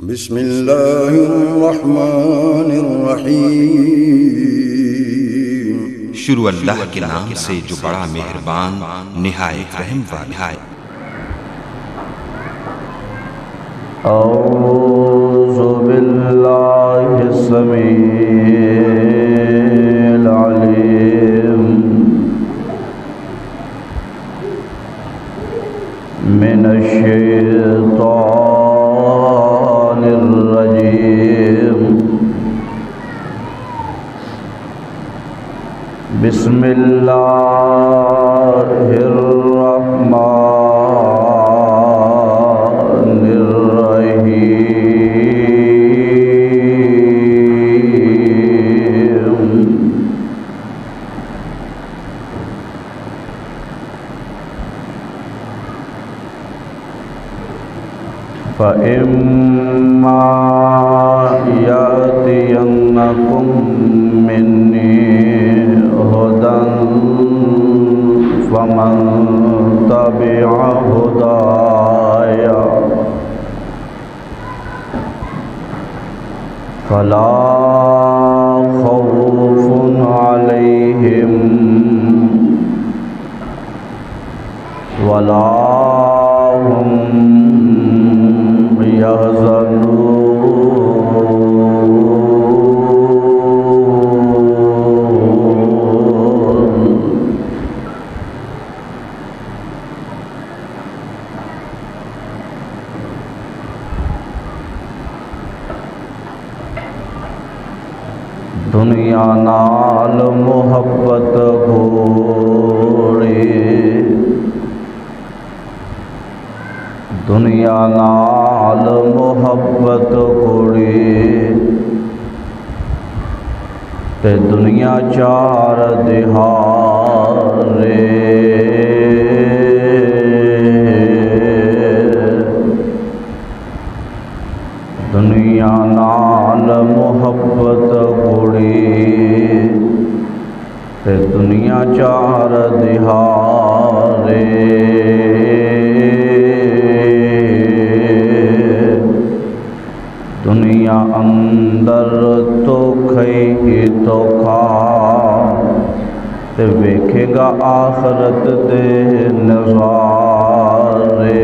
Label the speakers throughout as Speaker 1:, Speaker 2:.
Speaker 1: بسم اللہ الرحمن الرحیم۔
Speaker 2: شروع اللہ کے نام سے جو بڑا مہربان نہایت رحم والا ہے۔
Speaker 3: اعوذ باللہ السمیع العلیم من الشیطان الرجیم۔ بسم اللہ الرحمن الرحیم۔ فَإِمَّا يَأْتِيَنَّكُم مِّنِّي هُدًى فَمَن تَبِعَ هُدَايَ فَلَا خَوْفٌ عَلَيْهِمْ وَلَا هُمْ دنیا نال محبت گھوڑی، دنیا نال محبت گھوڑی تے دنیا چار دہارے۔ دنیا نال محبت گھوڑی تے دنیا چار دہارے۔ دنیا اندر تو کھئی تو کھا تے ویکھے گا آخرت دے نظارے۔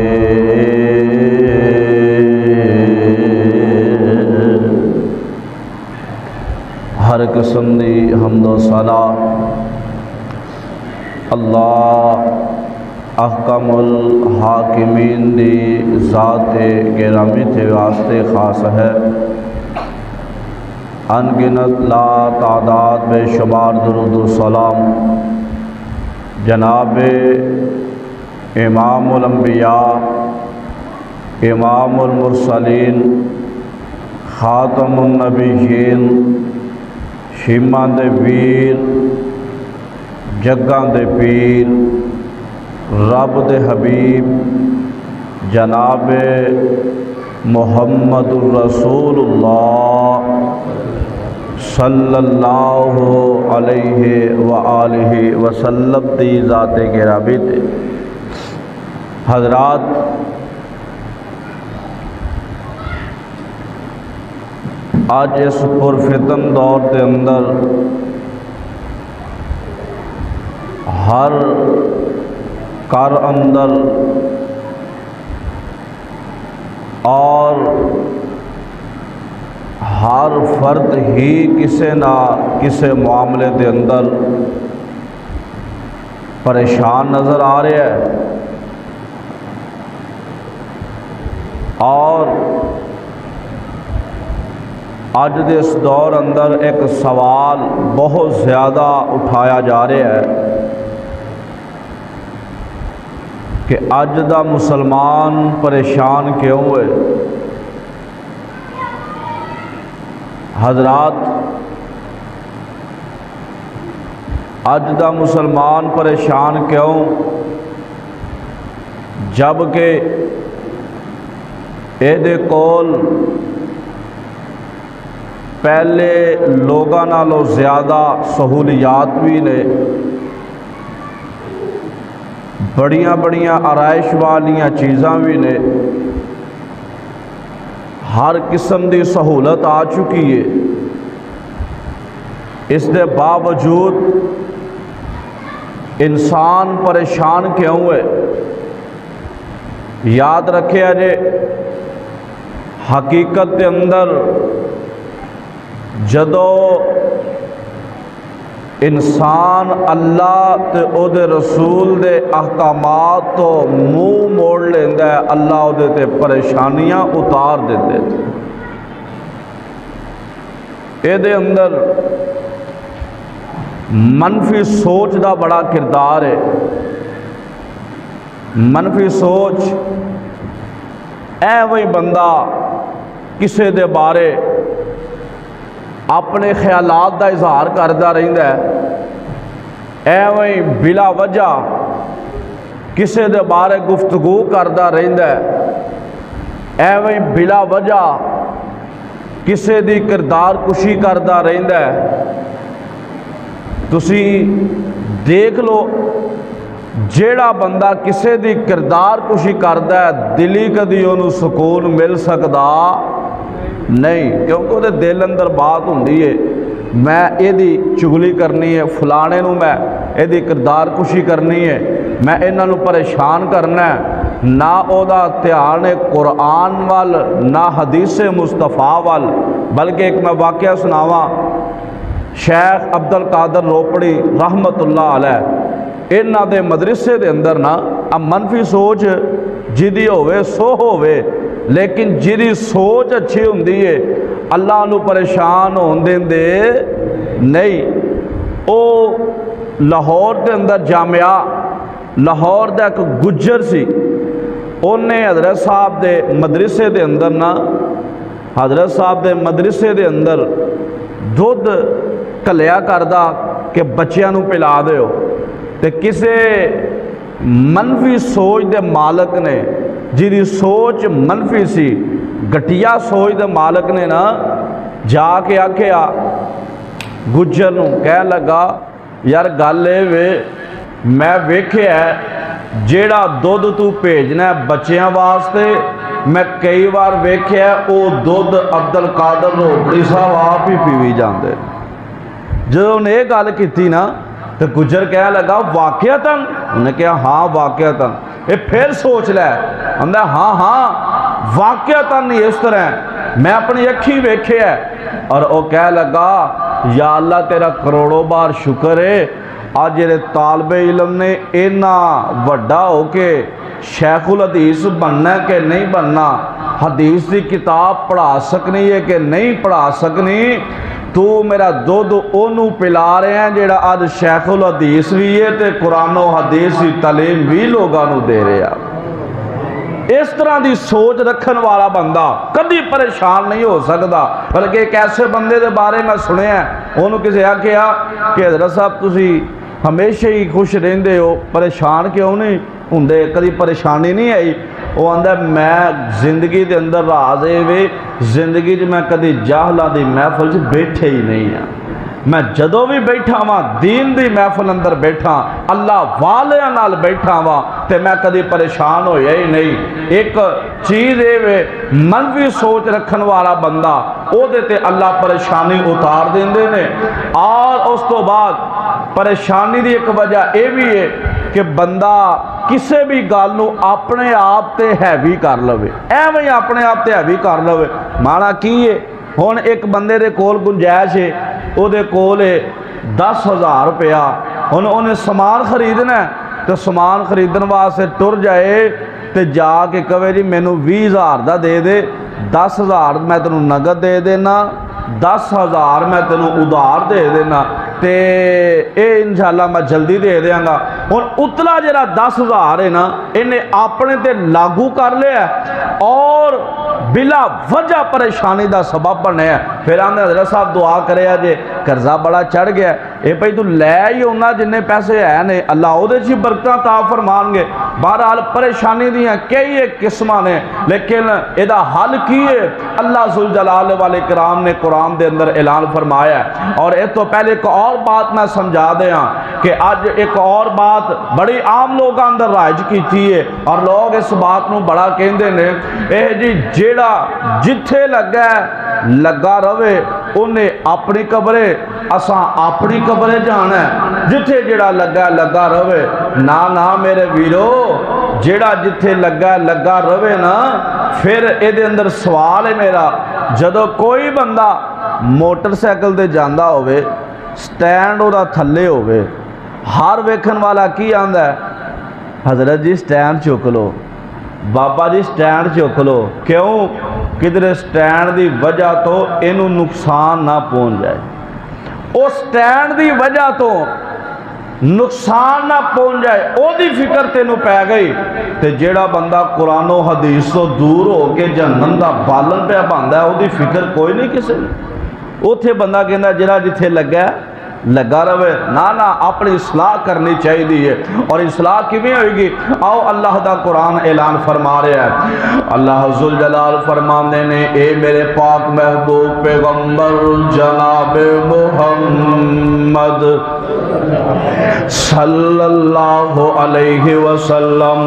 Speaker 3: ہر قسم دی حمد و ثنا اللہ احکم الحاکمین دی ذات گرامی تے واسطے خاص ہے۔ انگنت لا تعداد بے شمار درود و سلام جناب امام الانبیاء، امام المرسلین، خاتم النبیین، شیماں دے ویر، جگاں دے پیر، رب دے حبیب جناب محمد الرسول اللہ صلی اللہ علیہ وآلہ وسلم دی ذات گرامی تے۔ حضرات، آج اس پرفتن دور دے اندر ہر کار اندر اور ہر فرد ہی کسے نہ کسے معاملے دے اندر پریشان نظر آ رہا ہے، اور آج دے اس دور اندر ایک سوال بہت زیادہ اٹھایا جا رہا ہے کہ اج دا مسلمان پریشان کیوں ہے؟ حضرات، اج دا مسلمان پریشان کیوں جبکہ اے دے کول پہلے لوگاں نالوں زیادہ سہولیات بھی نے، بڑیاں بڑیاں آرائش والیاں چیزاں بھی نے، ہر قسم دی سہولت آ چکی ہے، اس دے باوجود انسان پریشان کیوں ہے؟ یاد رکھے جے حقیقت دے اندر جدو انسان اللہ تے او دے رسول دے احکامات تو منہ موڑ لیندہ ہے، اللہ او دے تے پریشانیاں اتار دیتے تھے۔ اے دے اندر منفی سوچ دا بڑا کردار ہے۔ منفی سوچ وہی بندہ کسے دے بارے اپنے خیالات دا اظہار کردہ رہندا ہے، وہی بلا وجہ کسے دے بارے گفتگو کردہ رہندا ہے، وہی بلا وجہ کسے دی کردار کشی کردہ رہندا ہے۔ تسی دیکھ لو جیڑا بندہ کسے دی کردار کشی کردہ ہے، دلی کدی انہوں سکون مل سکدا نہیں، کیونکہ وہ دل اندر بات ہوندی ہے میں یہ دی چگلی کرنی ہے، فلانے نو میں یہ دی کردار کشی کرنی ہے، میں انہاں نو پریشان کرنا ہے، نہ او دا دھیان قرآن وال نہ حدیث مصطفیٰ وال۔ بلکہ ایک میں واقعہ سناواں، شیخ عبد القادر روپڑی رحمت اللہ علیہ، انہاں دے مدرسے دے اندر نا منفی سوچ جدی ہوئے سو ہوئے، لیکن جدی سوچ اچھی ہوندی ہے اللہ نو پریشان ہون دے نہیں۔ او لاہور دے اندر جامعہ، لاہور دا ایک گجر سی، انہیں حضرت صاحب دے مدرسے دے اندر نا، حضرت صاحب دے مدرسے دے اندر دودھ کلیا کردہ کہ بچیاں نو پلا دے ہو، تے کسے منفی سوچ دے مالک نے، جیدی سوچ منفی سی، گھٹیا سوچ دے مالک نے نا جا کے آکھیا گجر نو، کہہ لگا یار گالے وے میں ویکھے ہے جیڑا دودھ تو بھیجنا ہے بچیاں واسطے، میں کئی بار ویکھے ہے او دودھ عبد القادر روپڑی صاحب آپ ہی پیوی جاندے۔ جدو انہیں ایک گال کی تھی نا تو گجر کہہ لگا واقعتاً؟ انہیں کہا ہاں واقعتاً۔ یہ پھر سوچ لے، انہیں ہاں واقعتاً نہیں اس طرح میں اپنی اکھی ویکھے ہے، اور وہ کہہ لگا یا اللہ تیرا کروڑوں بار شکر ہے آج یہ طالب علم نے اینا وڈا ہو کے شیخ الحدیث بننا کہ نہیں بننا، حدیث دی کتاب پڑھا سکنی ہے کہ نہیں پڑھا سکنی، تو میرا دودھ اونوں پلا رہے ہیں جیڑا آج شیخ الحدیث بھی ہے تے قرآن و حدیث کی تعلیم بھی لوگاں نو دے رہے ہیں۔ اس طرح دی سوچ رکھن والا بندہ کبھی پریشان نہیں ہو سکتا۔ بلکہ ایک ایسے بندے دے بارے میں سنے ہیں، انہوں کسی آکھیا کہ حضرت صاحب تسی ہمیشہ ہی خوش رہندے ہو، پریشان کیوں نہیں ہوندے، کبھی پریشانی نہیں آئی؟ وہ آندہ میں زندگی دے اندر رازے وے، زندگی جو میں کدی جاہلہ دی محفل سے بیٹھے ہی نہیں ہیں، میں جدو بھی بیٹھا ہاں دین دی محفل اندر بیٹھا، اللہ والے نال بیٹھا ہاں تے میں کدی پریشان ہویا ہی نہیں۔ ایک چیز ہے منفی سوچ رکھن والا بندہ او دیتے اللہ پریشانی اتار دیندے نے، اور اس تو بعد پریشانی دی ایک وجہ اے بھی ہے کہ بندہ کسے بھی گل نو اپنے آپ تے ہیوی کر لوے، ایویں اپنے آپ تے ہیوی کر لوے۔ مانا کی ہے ہن ایک بندے دے کول گنجائش ہے، او دے کول 10,000 روپیہ، ہن انہیں سامان خریدنا ہے تو سامان خریدن واسطے ٹر جائے تے جا کے کہے جی مینوں 20,000 دا دے دے، 10,000 میں تینوں نگد دے دینا، 10,000 میں تینوں ادھار دے دینا تے اے انشاءاللہ میں جلدی دے دیاں گا۔ اور اتلا جرا 10,000 ہے نا انہیں اپنے تے لاگو کر لیا اور بلا وجہ پریشانی دا سبب بنے ہے۔ پھر آنے حضرت صاحب دعا کرے جے قرضہ بڑا چڑھ گیا اے بھئی تو لے ہی ہونا جننے پیسے ہیں نے اللہ او دے چی برکتاں عطا فرمان گے. بہرحال پریشانی دیاں کئی ایک قسماں نے لیکن ادا حل کیے اللہ ذوالجلال والے کرام نے قرآن دے اندر اعلان فرمایا ہے. اور اس تو پہلے ایک اور بات میں سمجھا دیا کہ آج ایک اور بات بڑی عام لوگاں اندر رائج کی تھی ہے اور لوگ اس بات نو بڑا کہندے نے اے جی جیڑا جتھے لگا روے انہیں اپنی قبرے اساں اپنی قبرے جانا ہے. جتھے جیڑا لگا روے نا میرے ویرو جیڑا جتھے لگا روے نا. پھر اے دے اندر سوال ہے میرا جدو کوئی بندہ موٹر سائیکل دے جاندہ ہوئے سٹینڈ دا تھلے ہوئے ہر ویکھن والا کی آندہ ہے حضرت جی سٹینڈ چک لو بابا جی سٹینڈ چک لو. کیوں کدھر سٹینڈ دی وجہ تو انہوں نقصان نہ پہنچ جائے. او سٹینڈ دی وجہ تو نقصان نہ پہنچ جائے او دی فکر تینوں پہ گئی تے جیڑا بندہ قرآن و حدیث تو دور ہو کے جہنم دا بالن پہ باندھا ہے او دی فکر کوئی نہیں کسی نے. اوتھے بندہ کہندا جیڑا جتھے لگا روے نا اپنی اصلاح کرنی چاہیے دیئے. اور اصلاح کیویں ہوئے گی آؤ اللہ دا قرآن اعلان فرما رہا ہے. اللہ ذوالجلال فرمانے نے اے میرے پاک محبوب پیغمبر جناب محمد صلی اللہ علیہ وسلم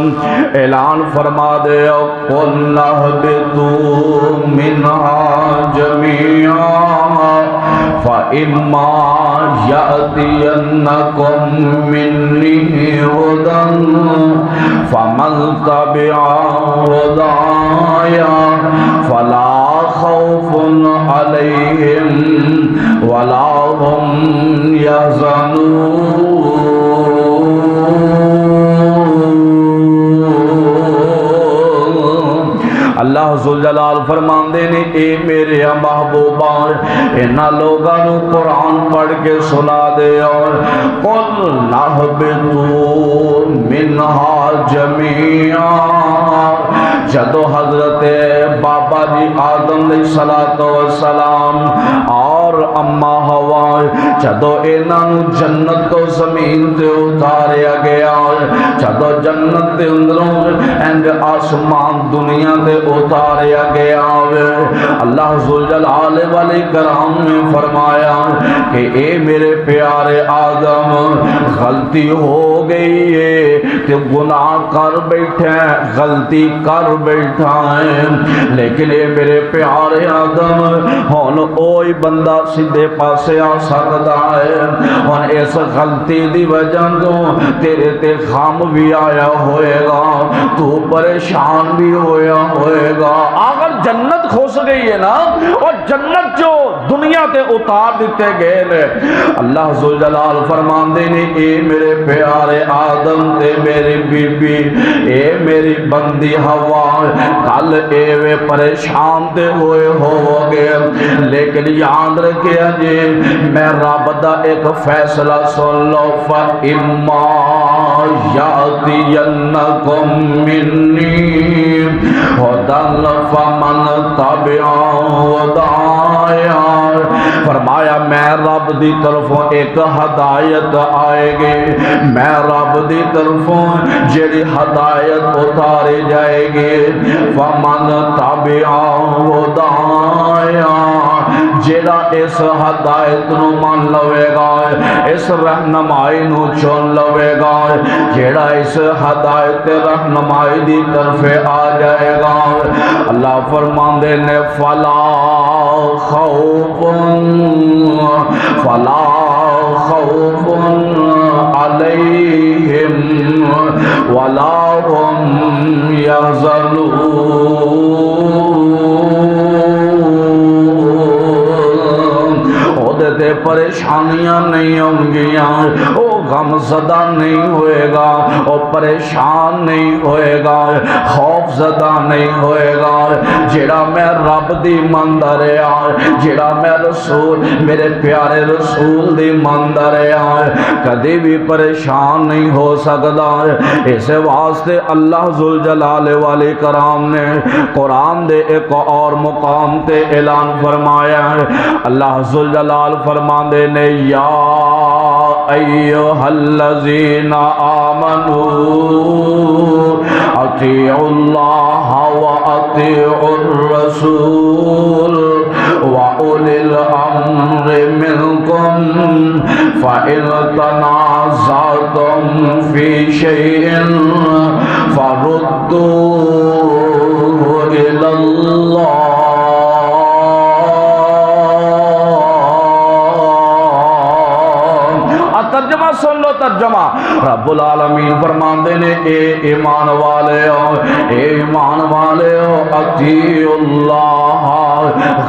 Speaker 3: اعلان فرما دے قُلْ نَهْبِطُوا مِنْهَا جَمِيعًا فَإِمَّا يَأْتِيَنَّكُمْ مِنِّي هُدًى فَمَنْ تَبِعَ هُدَايَ فَلَا خَوْفٌ عَلَيْهِمْ وَلَا هُمْ يَحْزَنُونَ. اللہ ذوالجلال فرماندے نے اے میرے محبوبان انہاں لوگاں نو قرآن پڑھ کے سنا دے اور قُلْ نَهْبِطُوا مِنْهَا جَمِيعًا. جدو حضرت بابا جی آدم علیہ السلام اور اماں حوا جدو انہاں نو جنت تو زمین تے اتاریا گیا جدو جنت دے اندروں اینڈ آسمان دنیا دے اتاریا گیا اللہ ذوالجلال والے کرام نے فرمایا کہ اے میرے پیارے آدم غلطی ہو گئی ہے کہ گناہ کر بیٹھے غلطی کر بیٹھا ہے لیکن اے میرے پیارے آدم ہون اوئی بندہ سیدھے پاسے آ سکتا ہے اور اس غلطی دی وجہ تو تیرے تے غم بھی آیا ہوئے گا تو پریشان بھی ہوئے گا. اگر جنت کھوس گئی ہے نا اور جنت جو دنیا تے اتار دیتے گئے نے اللہ ذوالجلال فرماندے نے اے میرے پیارے آدم تے میری بی بی اے میری بندی حوا کل ایوے پریشان تے ہوئے ہو گئے لیکن یاد رکھے جی میں رب دا ایک فیصلہ سن لو فَإِمَّا يَأْتِيَنَّكُمْ مِنِّي هُدًى فَمَنْ تَبِعَ هُدَايَ. فرمایا میں رب دی طرفوں ایک ہدایت آئے گی میں رب دی طرفوں جیڑی ہدایت اتارے جائے گی فَمَنْ تَبِعَ هُدَايَ جیڑا اس ہدایت نو مان لوے گا اس رہنمائی نو چون لوے گا جیڑا اس ہدایت رہنمائی دی طرف آ جائے گا اللہ فرماندے نے فلا خوف علیہم ولا هم يحزنون. تے پریشانیاں نہیں ہوں گیاں او غم زدہ نہیں ہوئے گا او پریشان نہیں ہوئے گا خوف زدہ نہیں ہوئے گا جڑا میں رب دی مندا رہا جڑا میں رسول میرے پیارے رسول دی مندا رہا کدی بھی پریشان نہیں ہو سکتا اس واسطے اللہ ذوالجلال والاکرام نے قرآن دے ایک اور مقام تے اعلان فرمایا اللہ ذوالجلال فرماندے نے یا ایھا الذین آمنوا اطیعوا اللہ واطیعوا الرسول وَأُولِي الْأَمْرِ مِنْكُمْ فَإِنْ تَنَازَعْتُمْ فِي شَيْءٍ فَرُدُّوهُ إِلَى اللَّهِ ترجمہ سن لو ترجمہ رب العالمین فرماندے نے اے ایمان والے ہو اطیعوا اللہ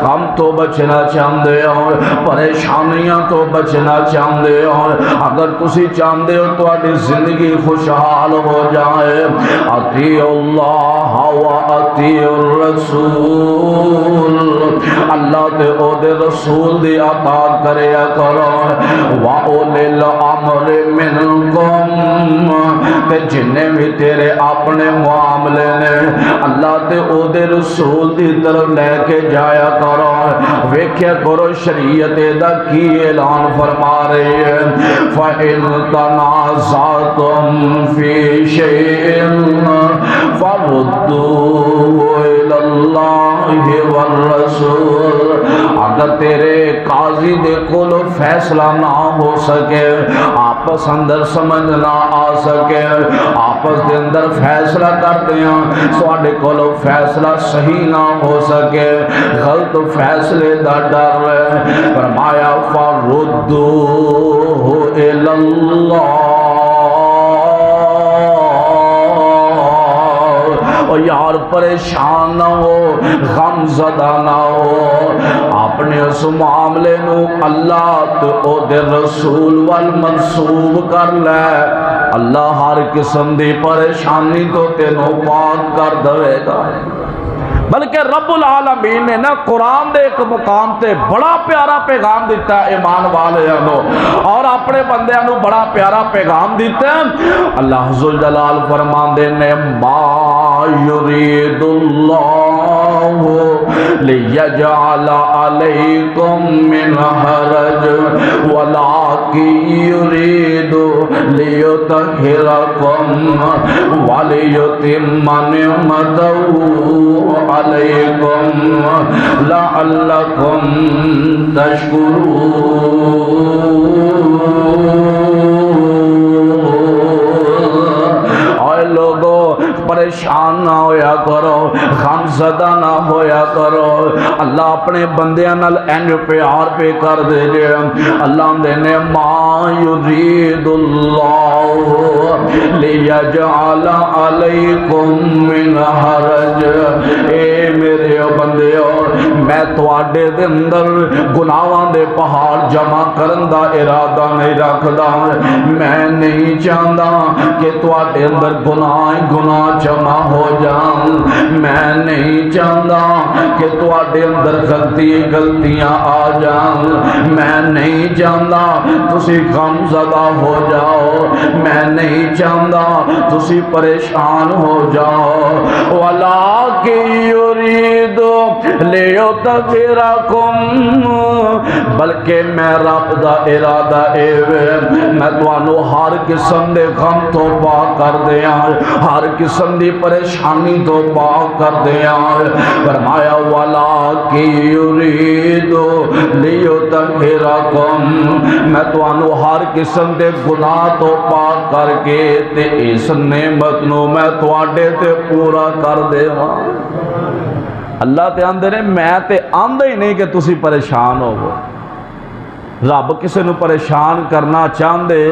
Speaker 3: غم تو بچنا چاہندے ہو پریشانیاں تو بچنا چاہندے ہو اگر تسی چاہندے ہو تو اپنی زندگی خوشحال ہو جائے اطیعوا اللہ و اطیعوا الرسول اللہ تے او دے رسول دی اطاعت کریا کرو وَأُولِي الْأَمْرِ مِنْكُمْ تے جنہیں بھی تیرے اپنے معاملے نے اللہ تے او دے رسول دی طرف لے کے جایا کرو ویکھیا کرو شریعت دا کی اعلان فرما رہی ہے فَإِن تَنَازَعْتُمْ فِي شَيْءٍ فَرُدُّوهُ إِلَى اللَّهِ وَالرَّسُولِ اگر تیرے قاضی دے کولو فیصلہ نہ ہو سکے آپس اندر سمجھ نہ آ سکے آپس دے اندر فیصلہ کرتے ہیں سواڈے کولو فیصلہ صحیح نہ ہو سکے غلط فیصلے دا ڈر فرمایا فَرُدُّوهُ إِلَى اللَّهِ یار پریشان نہ ہو غم زدہ نہ ہو اپنے اس معاملے نو اللہ تو او دے رسول والمنصوب کر لے اللہ ہر قسم دی پریشانی تو تینوں پاک کر دوے گا بلکہ رب العالمین نے نا قرآن دے ایک مقام تے بڑا پیارا پیغام دیتا ہے ایمان والے انو اور اپنے بندے انو بڑا پیارا پیغام دیتا ہے اللہ ذوالجلال فرمان دے نے ما یرید اللہ لیجعل علیکم من حرج ولیکن یرید لیطہرکم ولیتم نعمتہ علیکم لعلکم تشکرون اے لوگو پریشان نہ ہویا کرو غم زدہ نہ ہویا کرو اللہ اپنے بندیاں نال انج پیار پہ کر دے جے اللہ نے ما یرید اللہ لیجعل علیکم من حرج اے میرے بندیو میں تواڈے دے اندر گناہاں دے پہاڑ جمع کرن دا ارادہ نہیں رکھدا میں نہیں چاہندا کہ تواڈے اندر گناہ جمع ہو جان میں نہیں چاہندا کہ تواڈے اندر غلطیاں آ جان میں نہیں چاہندا تسی غم زدہ ہو جاؤ میں نہیں چاہندا تسی پریشان ہو جاؤ وَلَٰكِن يُرِيدُ لِيُطَہِّرَکُم بلکہ میں رب دا ارادہ اے میں تانوں ہر قسم دے غم تو پاک کر دیاں ہر قسم دی پریشانی تو پاک کر دیاں فرمایا وَلَٰكِن يُرِيدُ لِيُطَہِّرَکُم میں تانوں ہر قسم دے گناہ تو پاک کر کے تے اس نعمت نو میں تواڈے تے پورا کر دیواں اللہ تے آندے نے میں تے آندے ہی نہیں کہ تسی پریشان ہو رب کسے نو پریشان کرنا چاہندے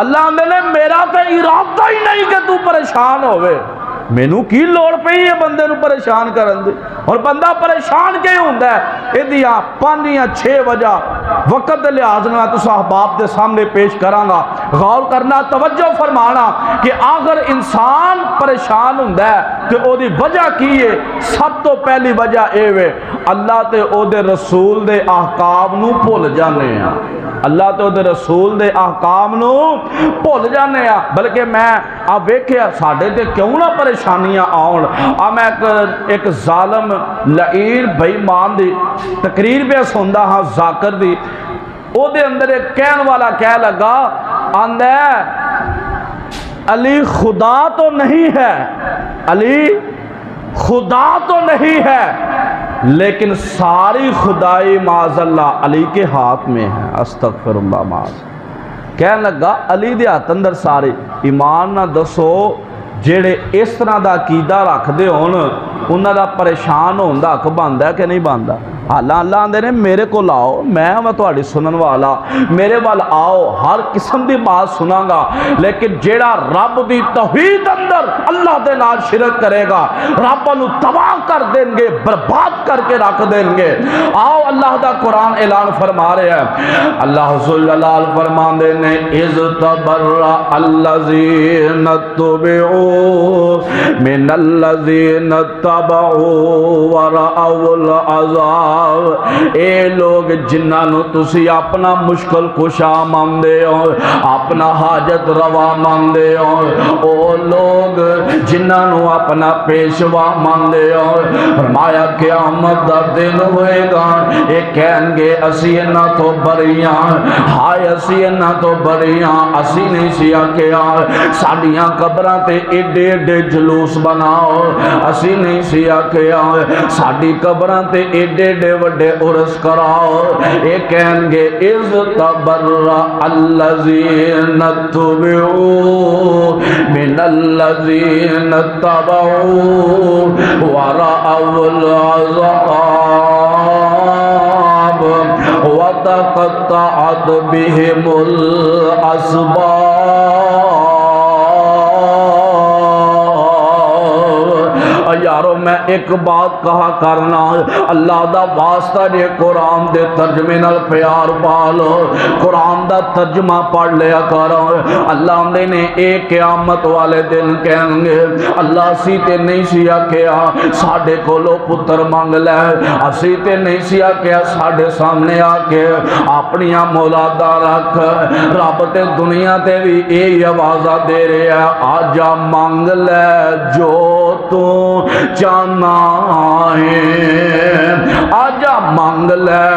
Speaker 3: اللہ آندے نے میرا تے ارادہ ہی نہیں کہ تو پریشان ہوئے مینوں کی لوڑ پئی ہے بندے نو پریشان کرن دی اور بندہ پریشان کیوں ہوندا ہے ایدیاں 5 یا 6 وجہ وقت دے لحاظ میں تو احباب دے سامنے پیش کراں گا غور کرنا توجہ فرمانا کہ اگر انسان پریشان ہوندا ہے تے او دی وجہ کی ہے؟ سب تو پہلی وجہ اے وے اللہ تے او دے رسول دے احکام نو بھول جانے ہیں، اللہ تے او دے رسول دے احکام نو بھول جانے ہیں۔ بلکہ میں اب ویکھیا ساڈے تے کیوں نہ پریشانیاں آن، میں ایک ظالم لعین بے ایمان دی تقریر پہ سندا ہاں ذاکر دی، او دے اندر ایک کہن والا کہہ لگا آندہ علی خدا تو نہیں ہے، علی خدا تو نہیں ہے، لیکن ساری خدائی معاذ اللہ علی کے ہاتھ میں ہے، استغفر اللہ معاذ۔ کہنے لگا علی دے ہاتھ اندر ساری، ایمان نہ دسو جیڑے اس طرح دا عقیدہ رکھ دے ہون انہاں دا پریشان ہوندا حق بندا ہے کہ نہیں بندا؟ اللہ اللہ آندے نے میرے کو لاؤ، میں تہاڈی سنن والا، میرے وال آؤ، ہر قسم دی بات سناں گا، لیکن جیڑا رب دی توحید اندر اللہ دے نال شرک کرے گا رب نو تباہ کر دیں گے، برباد کر کے رکھ دیں گے۔ آؤ اللہ دا قرآن اعلان فرما رہے ہیں، اللہ ذل جلال فرماندے نے اذ تبرأ الذین اتبعوا من الذین اتبعوا ورأوا العذاب۔ اے لوگ جنہاں نو تسی اپنا مشکل کشا ماندے ہو، اپنا حاجت روا ماندے ہو، او لوگ جنہاں نو اپنا پیشوا ماندے ہو، فرمایا قیامت دا دن ہوئے گا، اے کہیں گے اسی انہاں تو بریاں، ہائے اسی انہاں تو بریاں، اسی نہیں سیا کیا ساڑیاں قبراں تے ایڈے ایڈے جلوس بناؤ، اسی نہیں سیا کیا ساڑی قبراں تے ایڈے ایڈے وڈے عرس کراؤ۔ اے کہیں گے اذ تبرأ الذین اتبعوا من الذین اتبعوا ورأوا العذاب وتقطعت بهم الاسباب۔ یارو میں ایک بات کہا کرنا، اللہ دا واسطہ یہ قرآن دے ترجمے نال پیار پالو، قرآن دا ترجمہ پڑھ لیا کرو۔ اللہ نے ایک قیامت والے دن کہیں گے اللہ اسی تے نہیں سیا کیا ساڑھے کو لو پتر مانگ لے، اسی تے نہیں سیا کیا ساڑھے سامنے آکے اپنیاں مولادا رکھ، رب تے دنیا تے بھی اے آوازہ دے رہے ہیں آجا مانگ لے جو تو چاہنا ہے، آجا مانگ لے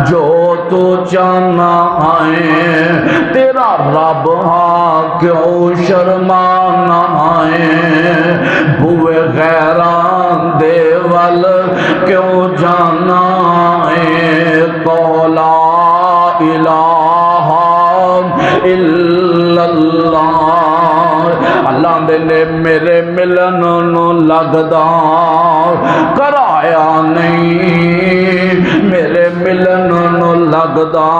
Speaker 3: جو تو چاہنا ہے، تیرا رب ہاں کیوں شرمانا ہے، بوئے غیران دے ول کیوں جانا ہے، قولا الہ الا اللہ۔ اللہ نے میرے ملن نو لگدا کرایا نہیں، میرے ملن نو لگدا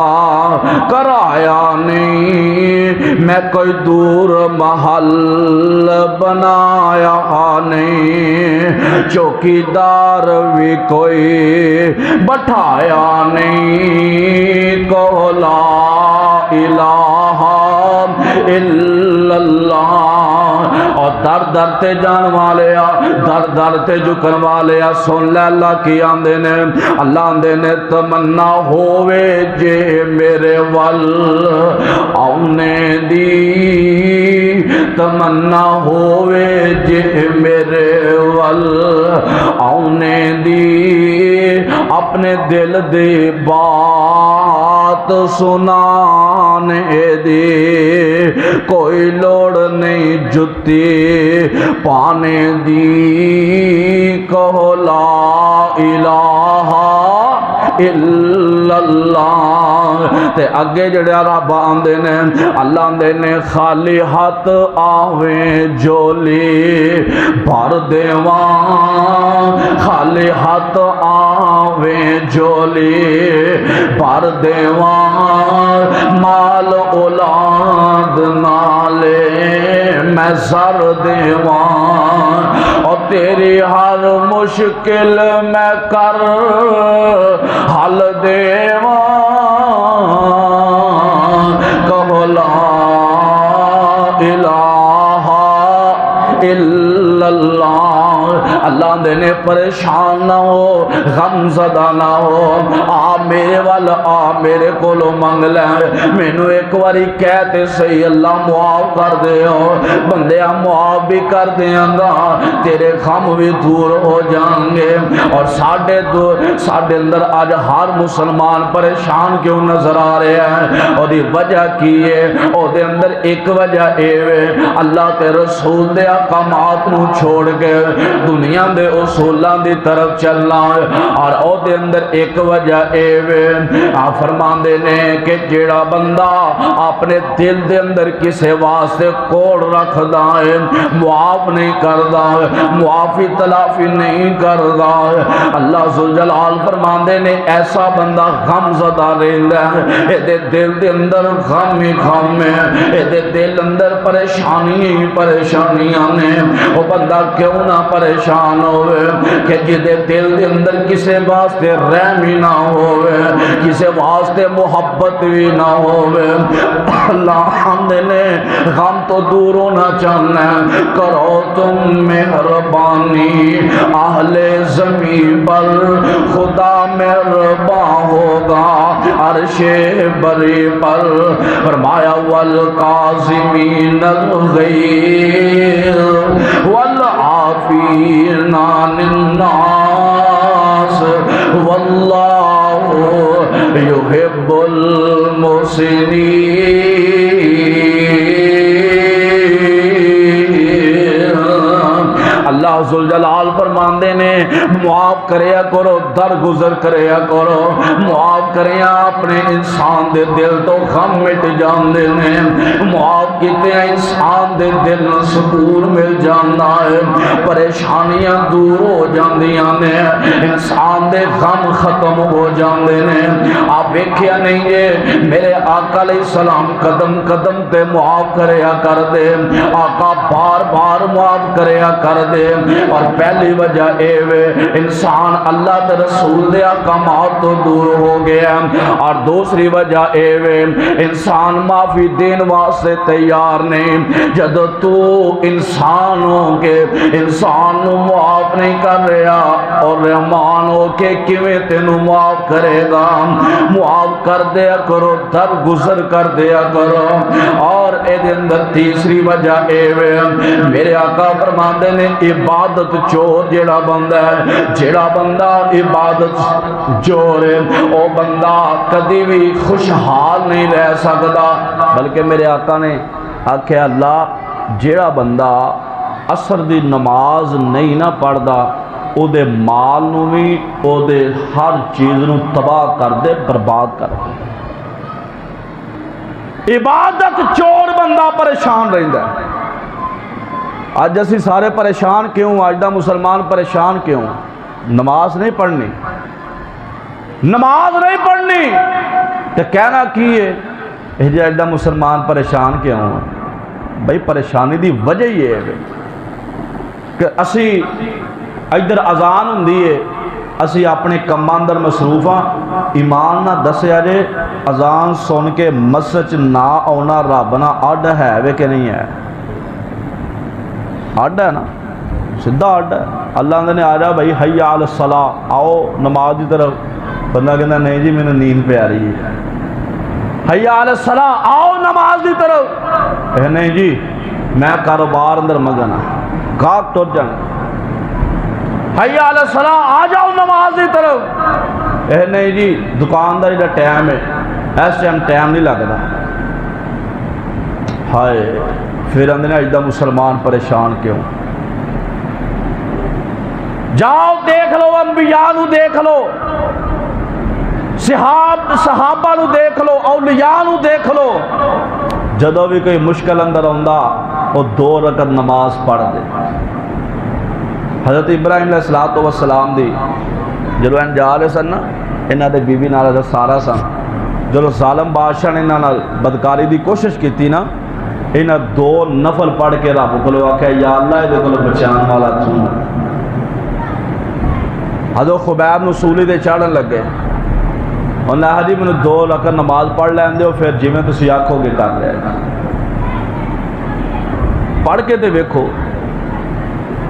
Speaker 3: کرایا نہیں، میں کوئی دور محل بنایا نہیں، چوکیدار بھی کوئی بٹھایا نہیں، کہو لا الہ الا اللہ۔ اور در در تے جان والے در در تے جھکن والے سن لے اللہ کی آندے نے، اللہ آندے نے تمنا ہووے جے میرے ول آنے دی، تمنا ہووے جے میرے ول آنے دی، اپنے دل دی بات سنانے دی، کوئی لوڑ نہیں جتی پانے دی، کہو لا الہ الا اللہ۔ تے اگے جڑیا رب آندے نے، اللہ آندے نے خالی ہاتھ آویں جولی بھر دیواں، خالی ہاتھ آویں جولی بھر دیواں، مال اولاد نالے میں سر دیواں، اور تیری ہر مشکل میں کر حل دیواں، کہو لا الہ الا اللہ۔ اللہ دے نے پریشان نہ ہو، غم زدہ نہ ہو، آ میرے وال آ میرے کولو منگ لے، مینو ایک واری کہتے صحیح اللہ معاف کر دے ہو، بندیا معاف بھی کر دیاں گا، تیرے غم بھی دور ہو جائیں گے۔ اور ساڑھے اندر آج ہر مسلمان پریشان کیوں نظر آ رہے ہیں، اور دی وجہ کی ہے، اور دے اندر ایک وجہ اے اللہ تے رسول دے احکامات نو چھوڑ کے دنیا دے اصولاں دی طرف چلنا، اور او دے اندر ایک وجہ اے فرمان دے نے کہ جیڑا بندہ اپنے دل دے اندر کسے واسطے کوڑ رکھ دائے، معاف نہیں کردہ، معافی تلافی نہیں کردہ، اللہ ذوالجلال فرمان دے نے ایسا بندہ غم زدہ رہندہ ہے، اے دے دل دے اندر غم ہی غم ہے، اے دے دل اندر پریشانی ہی پریشانیاں نے، وہ بندہ کیوں نہ پریشان ہوئے کہ جدے دل دے اندر کسے واسطے رحم ہی نہ ہوئے، کسے واسطے محبت بھی نہ ہوئے۔ اللہ حمد نے غم تو دور ہونا چاہنا ہے، کرو تم مہربانی اہل زمین پر، خدا مہربان ہوگا عرش بری پر، فرمایا والقاظمین الغیظ والعافین عن الناس واللہ یحب المحسنین۔ اللہ ذوالجلال فرماندے نے معاف کریا کرو، درگزر کریا کرو، معاف کریا اپنے انسان دے دل تو غم مٹ جاندے نے، معاف کیتے ہیں انسان دے دل سکون مل جاندہ ہے، پریشانیاں دور ہو جاندیاں نے، انسان دے غم ختم ہو جاندے نے۔ آپ دیکھیا نہیں ہے میرے آقا علیہ السلام قدم قدم تے معاف کریا کر دے، آقا بار بار معاف کریا کر دے، اور پہلی وجہ اے وے انسان اللہ تے رسول دے احکامات تو دور ہو گیا، اور دوسری وجہ اے وے انسان معافی دین واسطے تیار نہیں۔ جد تو انسان ہو کے انسان نو معاف نہیں کر رہا، اور رحمان ہو کے کیویں تینوں معاف کرے گا؟ معاف کر دیا کرو، درگزر کر دیا کرو۔ اور اے دے اندر تیسری وجہ اے وے میرے آقا فرماندے نے عبادت چور جیڑا بندہ ہے، جیڑا بندہ عبادت چور ہے، او بندہ کدی بھی خوشحال نہیں رہ سکتا، بلکہ میرے آقا نے آکھیا اللہ جیڑا بندہ عصر دی نماز نہیں نہ پڑھدا، او دے مال نو بھی او دے ہر چیز نو تباہ کر دے، برباد کر دے۔ عبادت چور بندہ پریشان رہندا ہے۔ آج اسی سارے پریشان کیوں؟ آج دا مسلمان پریشان کیوں؟ نماز نہیں پڑھنی، نماز نہیں پڑھنی تو کہنا کی ہے جی آج دا مسلمان پریشان کیوں؟ بھئی پریشانی دی وجہ یہ ہے کہ اسی ادھر اذان ہوندی ہے، اسی اپنے کماں اندر مصروف ہاں، ایمان نہ دسیا جے اذان سن کے مسجد نہ آنا رب نہ اڈ ہے وے کہ نہیں ہے؟ اڈ ہے نا، سدھا اڈ ہے۔ اللہ نے آ جا بھائی حی علی الصلاۃ، آؤ نماز کی طرف، بندہ کہنا نہیں جی میں نے نیند پہ آ رہی ہے۔ حی علی الصلاۃ، آؤ نماز کی طرف، نہیں جی میں کاروبار اندر مگن ہاں، گاہک ٹر جانا۔ حی علی الصلاۃ، آ جاؤ نماز کی طرف، نہیں جی دکانداری کا ٹائم ہے، اس ٹائم ٹائم نہیں لگتا۔ ہائے پھر اندر اجدہ مسلمان پریشان کیوں؟ جاؤ دیکھ لو، انبیاء نو دیکھ لو، صحابہ نو دیکھ لو، اولیاء نو دیکھ لو، جدو بھی کوئی مشکل اندر ہوندا وہ 2 رکعت نماز پڑھ دے۔ حضرت ابراہیم علیہ السلام دی جدو ان جا رہے سن نا، انہاں دے بی بی نال سارا سن، جدو ظالم بادشاہ نے انہاں نال بدکاری دی کوشش کیتی نا، انہاں 2 نفل پڑھ کے رب کو آکھیا یا اللہ یہ کو بچان والا تو۔ حضرت خبیب نو سولی دے چڑھن لگے، انہوں نے کہا جی میں 2 رکعت نماز پڑھ لین دے، پھر جی میں تسی آکھو گے کر لے۔ پڑھ کے تے ویکھو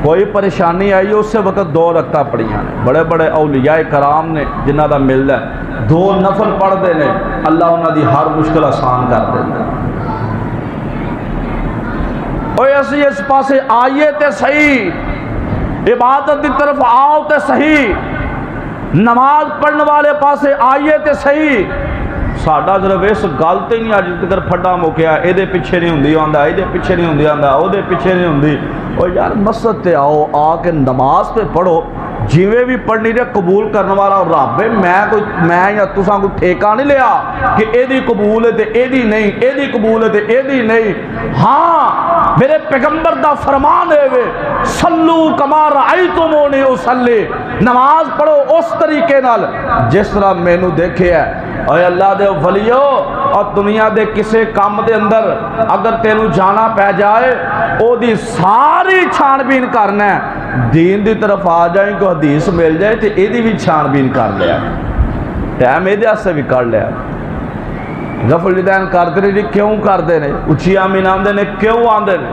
Speaker 3: کوئی پریشانی آئی اسی وقت 2 رکعتاں پڑھیاں نے. بڑے بڑے اولیاء کرام نے جنہ دا ملدا ہے 2 نفل پڑھتے ہیں اللہ انہاں دی ہر مشکل آسان کر دیتا ہے. اوے اسی اس پاسے آئیے تے صحیح، عبادت دی طرف آؤ تے صحیح، نماز پڑھنے والے پاسے آئیے تے صحیح. ساڈا صرف اس گل تے نہیں اج تک پھڈا مکیا اے دے پیچھے نہیں ہوندی آندا، اے دے پیچھے نہیں ہوندی آندا، او دے پیچھے نہیں ہوندی. او یار مسجد تے آؤ، آ کے نماز تے پڑھو، جیویں بھی پڑھنی تے قبول کرنے والا رب ہے. میں یا تساں کوئی ٹھیکہ نہیں لیا کہ اے دی قبول ہے تے اے دی نہیں، اے دی قبول ہے تے اے دی نہیں. ہاں میرے پیغمبر دا فرمان ہے وے صلو کما رأیتمونی اصلی، نماز پڑھو اس طریقے نال جس طرح مینوں دیکھے ہے. اے اللہ دے ولیو، اور دنیا دے کسے کام دے اندر اگر تینوں جانا پہ جائے او دی ساری چھان بین کرنا ہے. دین دی طرف آ جائیں کو حدیث مل جائے تو یہ بھی چھان بین کر لیا، ٹائم یہ سے بھی کر لیا. غفل جدین کرتے رہے کیوں کرتے ہیں؟ اچھی آمین آمدے نے کیوں آمدے نے؟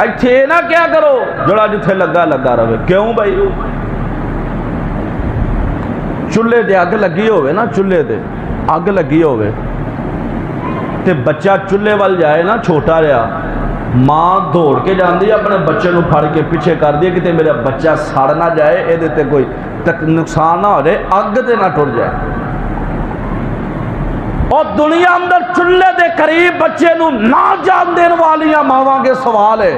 Speaker 3: ایتھے نہ کیا کرو جڑا جتھے لگا لگا رہے. کیوں بھائی؟ چولہے دے اگ لگی ہوئے نا، چولہے دے اگ لگی ہوئے تے بچہ چولہے وال جائے نا چھوٹا رہا، ماں دوڑ کے جاندی اپنے بچے نو پھڑ کے پیچھے کر دیا کہ میرا بچہ سڑ نہ جائے، اے دیتے کوئی نقصان نہ ہو جائے، اگ تے نہ ٹوٹ جائے. اور دنیا اندر چولہے دے قریب بچے نو نہ جان دین والیاں ماواں کے سوال ہے.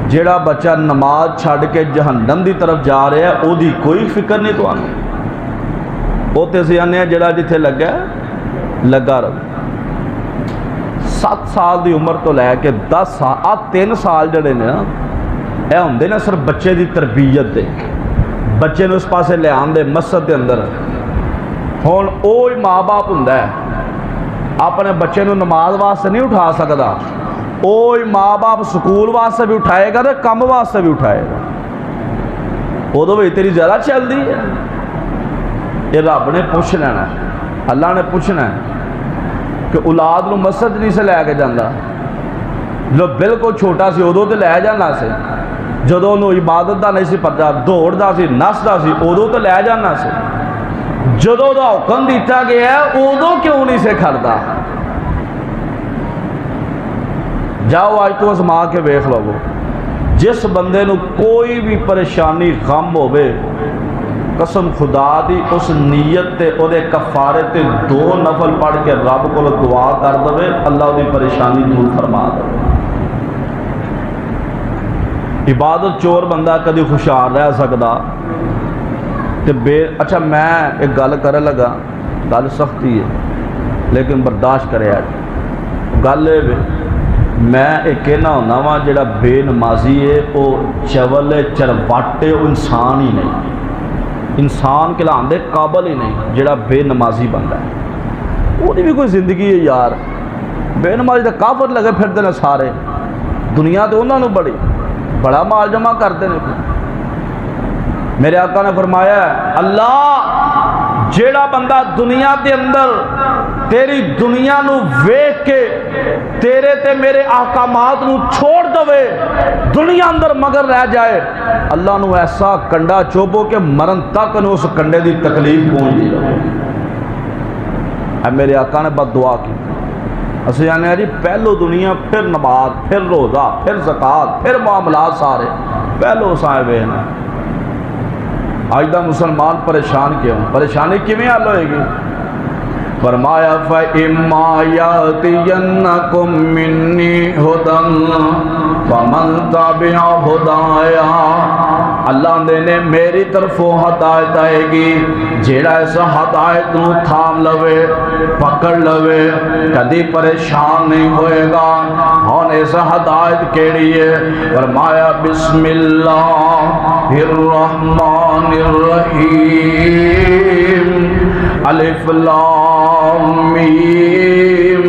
Speaker 3: جیڑا بچہ نماز چھڑ کے جہنم دی طرف جا رہا ہے او دی کوئی فکر نہیں تو آنے. وہ تے سیانے ہیں جیڑا جتھے لگا ہے لگا رہا. 7 سال دی عمر تو لے کے 10 سال 3 سال جڑے نے نا اے ہوندے نے صرف بچے دی تربیت دے، بچے نو اس پاسے لے آندے مسجد دے اندر. ہن اوہی ماں باپ ہوندا ہے اپنے بچے نو نماز واسطے نہیں اٹھا سکدا، اوہی ماں باپ سکول واسطے بھی اٹھائے گا تے کم واسطے بھی اٹھائے گا. ادو بھی تیری زیادہ چل دی ہے. یہ رب نے پوچھ لینا، اللہ نے پوچھنا ہے کہ اولاد نو مسجد نہیں سے لے کے جانا. جو بالکل چھوٹا سی ادو تو لے جانا سے، جدو انہوں عبادت دا نہیں سی پتا، دوڑ دا سی نسدا سی ادو تو لے جانا سے. جدو دا حکم دیتا گیا ہے ادو کیوں نہیں سے کھڑتا؟ جاؤ آج تو ازما کے ویکھ لو، جس بندے نو کوئی بھی پریشانی غم ہوئے قسم خدا دی اس نیت تے او دے کفارے تے 2 نفل پڑھ کے رب کو دعا کر دے اللہ دی پریشانی دور فرما دے. عبادت چور بندہ کدی خوشحال رہ سکدا تے اچھا میں ایک گل کرنے لگا، گل سختی ہے لیکن برداشت کرے. گل ہے میں ایک کہنا ہونا وا جڑا بے نمازی ہے وہ چول چرواٹے وہ انسان ہی نہیں، انسان کے لاندے قابل ہی نہیں. جڑا بے نمازی بندہ ہے وہ بھی کوئی زندگی ہے یار. بے نمازی تو کافر لگے پھرتے ہیں سارے دنیا تو انہوں نے بڑا مال جمع کرتے ہیں. میرے آقا نے فرمایا ہے اللہ جیڑا بندہ دنیا دے اندر تیری دنیا نو ویکھ کے تیرے تے میرے احکامات نو چھوڑ دوے دنیا اندر مگر رہ جائے، اللہ نو ایسا کنڈا چوبو کہ مرن تک نو اس کنڈے دی تکلیف پہنچ دی رہے. اے میرے آقا نے بد دعا کی. اسے جانے ہیں جی پہلو دنیا، پھر نماز، پھر روزہ، پھر زکوٰۃ، پھر معاملات سارے پہلو سائے ہوئے ہیں. آج دا مسلمان پریشان کیوں؟ پریشانی کیویں حل ہوئے گی؟ فرمایا فَإِمَّا يَأْتِيَنَّكُم مِّنِّي هُدًى فَمَن تَبِعَ هُدَايَا، اللہ نے میری طرفوں ہدایت آئے گی، جیڑا ایسا ہدایت نو تھام لوے پکڑ لوے کدی پریشان نہیں ہوئے گا. ہون ایسا ہدایت کیڑی ہے؟ فرمایا بسم اللہ الرحمن الرحیم الف لام میم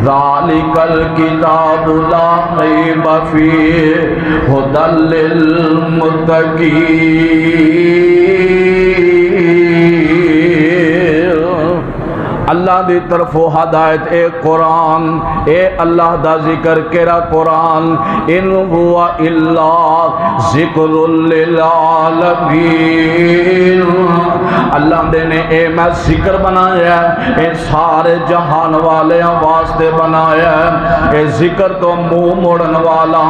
Speaker 3: ذالک الکتاب لا ریب فیہ ھدی للمتقین. اللہ اللہ دی طرف ہدایت اے قرآن اے اللہ دا ذکر کیرا قرآن ان ہوا الا ذکر للعالمین اللہ نے اے میں ذکر بنایا ہے اے سارے جہان والے واسطے بنایا ہے اے ذکر تو منہ موڑن والا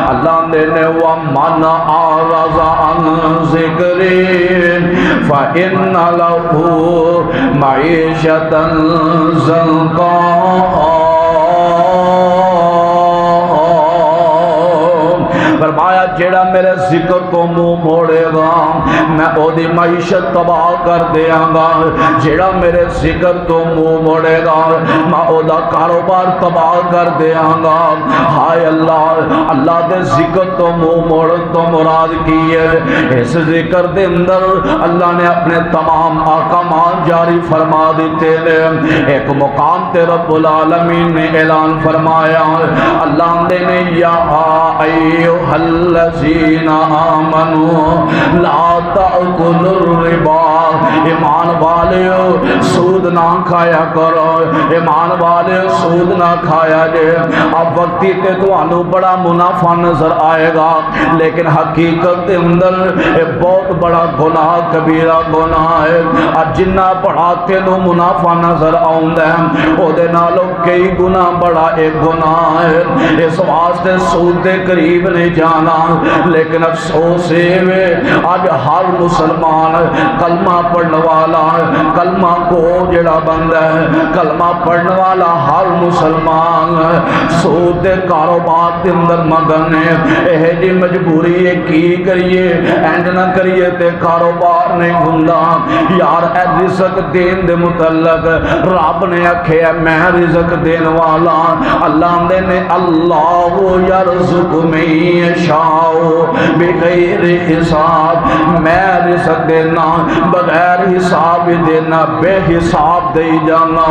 Speaker 3: اللہ نے وَمَنْ أَعْرَضَ عَنْ ذِكْرِي فَإِنَّ لَهُ مَعِيشَةً ضَنْكًا فرمایا جیڑا میرے ذکر کو منہ موڑے گا میں او دی معیشت تباہ کر دیاں گا جیڑا میرے ذکر تو منہ موڑے گا میں او دا کاروبار تباہ کر دیاں گا ہائے اللہ اللہ دے ذکر تو منہ موڑ تو مراد کی ہے اس ذکر دے اندر اللہ نے اپنے تمام احکامات جاری فرما دیتے ہیں ایک مقام تے رب العالمین نے اعلان فرمایا اللہ نے یا ایوہ الذین آمنوا لا تأکلوا الربا ایمان والے سود نہ کھایا کرو ایمان والے سود نہ کھایا جے اب وقتی تے تو انو بڑا منافع نظر آئے گا لیکن حقیقت دے اندر ایک بہت بڑا گناہ کبیرہ گناہ ہے اور جنہ بڑا تینو منافع نظر آؤں دے او دے نالو کئی گناہ بڑا ایک گناہ ہے اس واسطے سود دے قریب نہیں جانا لیکن افسوس ہے آج ہر مسلمان کلمہ پڑھنے والا کلمہ کو جڑا بندہ ہے کلمہ پڑھنے والا ہر مسلمان سود دے کاروبار دے اندر مگن ہے اے جی مجبوری ہے کی کریے اینڈ نہ کریے تے کاروبار نہیں ہوندا یار اے رزق دین دے متعلق رب نے آکھے میں رزق دین والا اللہ نے اللہ یرزق من یشاء بغیر حساب میں رزق دینا بغیر حساب دینا بے حساب دے جانا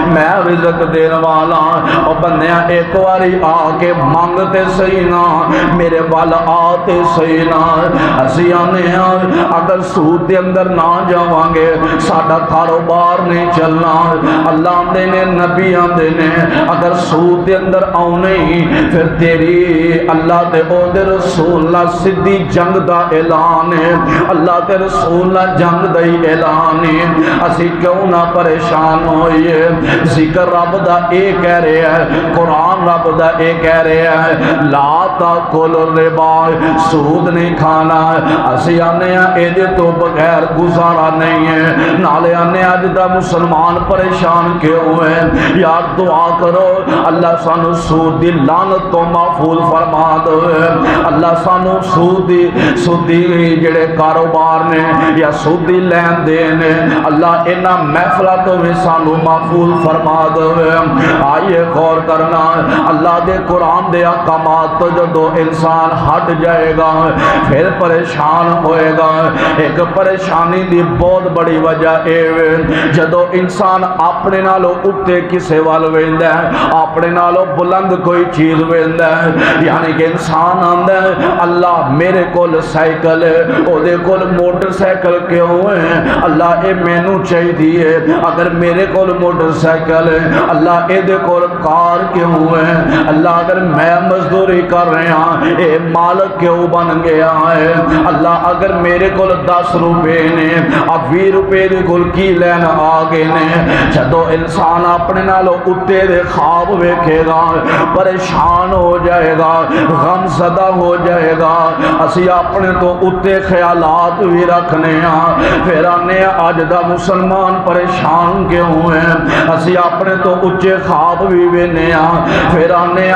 Speaker 3: میں رزق دین والا اور بندیاں ایک واری آکے مانگتے صحیح نہ میرے والا آتے صحیح نہ اسی آنے ہیں اگر سود دے اندر نہ جاؤں گے ساڑھا کاروبار نہیں چلنا اللہ نے نبی آنے اگر سود دے اندر آؤں نہیں پھر تیری اللہ دے او دے رسول اللہ صدی جنگ دا اعلان ہے اللہ دے رسول اللہ جنگ دا اعلان ہے اسی کیوں نہ پریشان ہوئیے ذکر رب دا اے کہہ رہے ہیں قرآن رب دا اے کہہ رہے ہیں لا تاکل الربا سود نہیں کھانا اسی آنے ہیں ایدے تو بغیر گزارا نہیں ہے نالے آنے آج دا مسلمان پریشان کیوں ہیں یار دعا کرو اللہ سانو سود دی لعنت تو محفوظ فرما دو اللہ سانو سودی جڑے کاروبار نے یا سودی لین دین اللہ انہا محفلہ تو بھی سانو محفوظ فرما دو آئیے غور کرنا اللہ دے قرآن دے احکامات تو جدو انسان ہٹ جائے گا پھر پریشان ہوئے گا ایک پریشانی دی بہت بڑی وجہ اے جدو انسان اپنے نالو اٹھتے کسے وال ویندہ ہے اپنے نالو بلند کوئی چیز ویندہ ہے یعنی کہ انسان آندہ ہے اللہ میرے کول سائیکل ہے او دے کول موٹر سائیکل کیوں ہے اللہ اے مینو چاہی دیئے اگر میرے کول موٹر سائیکل ہے اللہ اے دے کول کار کیوں ہے اللہ اگر میں مزدوری کر رہے ہیں اے مالک کیوں بن گیا ہے اللہ اگر میرے کول 10 روپے نے اب 20 روپے دے کول کی لین آگے نے جدو انسان اپنے نالو اتے دے خواب ویکھے گا پریشان ہو جائے گا غم زدہ ہو جائے گا اسی اپنے تو اتے خیالات بھی رکھنے ہیں پھر آنے آج دا مسلمان پریشان کیوں ہیں اسی اپنے تو اچھے خواب بھی بینے ہیں پھر آنے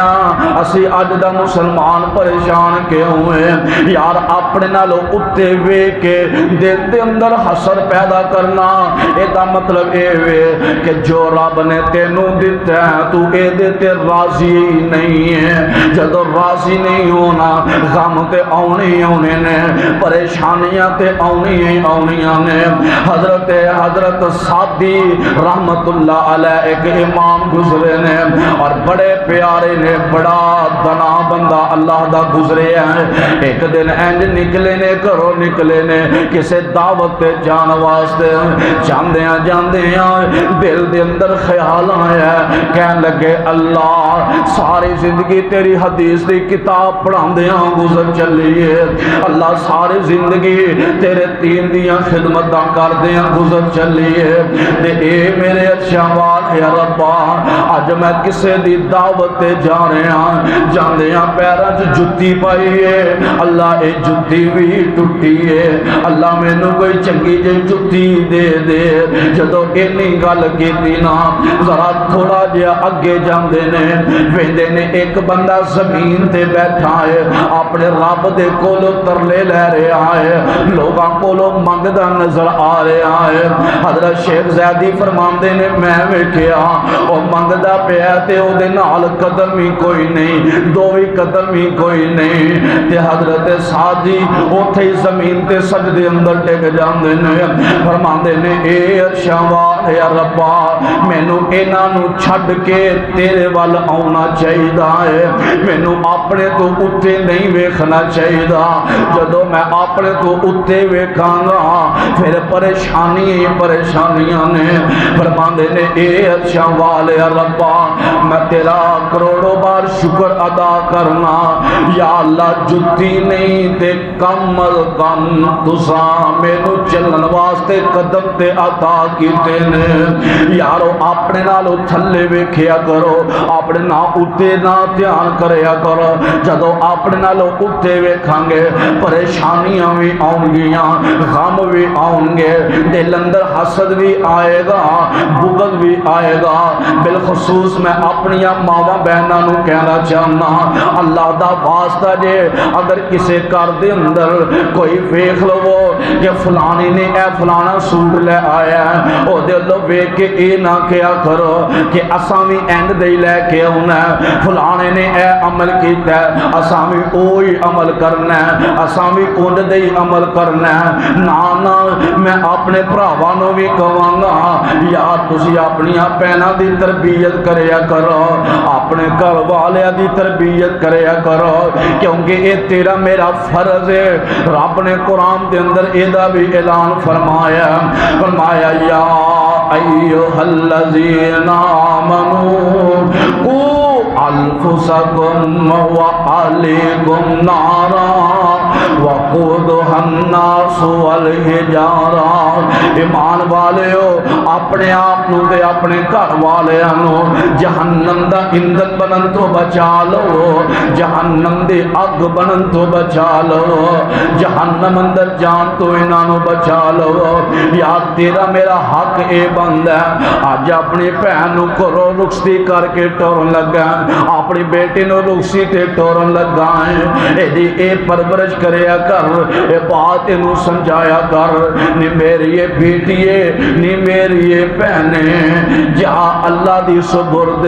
Speaker 3: اسی آج دا مسلمان پریشان کیوں ہیں یار اپنے نالو اتے وے کے دیتے اندر حسر پیدا کرنا ایتا مطلب اے وے کہ جو رب نے تینوں دیتے ہیں تو اے دیتے راضی نہیں ہے جدو راضی نہیں ہونا غم تے آنے آنے نے پریشانیاں تے آنی آنیاں نے حضرت سعدی رحمت اللہ علیہ ایک امام گزرے نے اور بڑے پیارے نے بڑا دنا بندہ اللہ دا گزرے ہیں ایک دن انج نکلے نے کرو نکلے نے کسے دعوت تے جان واسطے جاندیاں دل دے اندر خیال آیا کہن لگے اللہ ساری زندگی تیری حدیث دی کتاب پڑھاندیاں گزر چلیے اللہ ساری زندگی تیرے دین دیاں خدمتاں کردیاں گزر چلیے تے اے میرے اچھا واقعہ ربا اج میں کسے دی دعوت تے جا رہے ہیں جاندیاں پیراں چ جُتی پائی ہے اللہ اے جُتی بھی ٹوٹی ہے اللہ مینوں کوئی چنگی جی جُتی دے دے جدوں اینی گل کیتی نا ذرا تھوڑا جہا اگے جاندے نے ویندے نے ایک بندہ زمین تے بیٹھا ہے اپنے رب دے کولوں ترلے لے رہا ہے لوگاں کولوں منگدا نظر آ رہا ہے حضرت شیخ زیدی فرماندے نے میں ویکھیا او منگدا پیا تے او دے نال قدم ہی کوئی نہیں دو ہی قدم ہی کوئی نہیں تے حضرت سعدی اوتھے ہی زمین تے سجدے اندر ٹک جاندے نے فرماندے نے اے ارشا واہ یا ربا مینوں انہاں نوں چھڈ کے تیرے ول آਉਣਾ چاہیدا ہے مینوں اپنے تو اُتے نہیں ویکھنا چاہیدا جدوں میں اپنے تو اُتے ویکھاں گا پھر پریشانیاں نے فرماندے نے اے ارشا والے ربا میں تیرا کروڑوں بار شکر ادا کرنا یا اللہ جُتی نہیں تے کم از کم تساں مینوں چلن واسطے قدم تے عطا کیتے نے یارو اپنے نالوں تھلے ویکھیا کرو اپنے نا اُتے نہ دھیان کریا کرو جدوں اپنے نالوں اُتے ویکھاں گے پریشانیاں بھی آؤں گیاں غم بھی آؤں گے دل اندر حسد بھی آئے گا بغض بھی آئے گا بالخصوص میں اپنی ماواں بہناں نوں کہنا چاہنا اللہ دا واسطہ جے اگر کسے گھر دے اندر کوئی ویکھ لو کہ فلانی نے اے فلانا سوٹ لے آیا ہے او دے لو ویکھ کے اے نہ کیا کرو کہ اساں وی اینڈ دے لے کے ہونا ہے فلانے نے اے عمل کیتا ہے اساں وی اوہی عمل کرنا ہے اساں وی اونج دے عمل کرنا ہے نا میں اپنے بھراواں نوں وی کہاں گا یار تسی اپنی بہناں دی تربیت کریا کرو اپنے گھر والیاں دی تربیت کریا کرو کیونکہ اے تیرا میرا فرض ہے رب نے قرآن دے اندر ایدہ بھی اعلان فرمایا یا ایوہ الذین آمنوا قوا انفسکم وعلیکم نارا وقودها الناس والحجارہ ایمان والے ہو اپنے آپ نو دے اپنے گھر والے نو جہنم دا ایندھن بنن تو بچا لو جہنم دے اگ بنن تو بچا لو جہنم اندر جان تو انہاں نو بچا لو یا تیرا میرا حق اے بند ہے آج اپنی بہن نو کرو رخصتی کر کے ٹورن لگا اپنی بیٹی نو رخصتی تے ٹورن لگا اے پرورش کریا کر اے بات انہوں سمجھایا کر نی میری یہ بیٹیے نی میری یہ بہنیں جہاں اللہ دی سبرد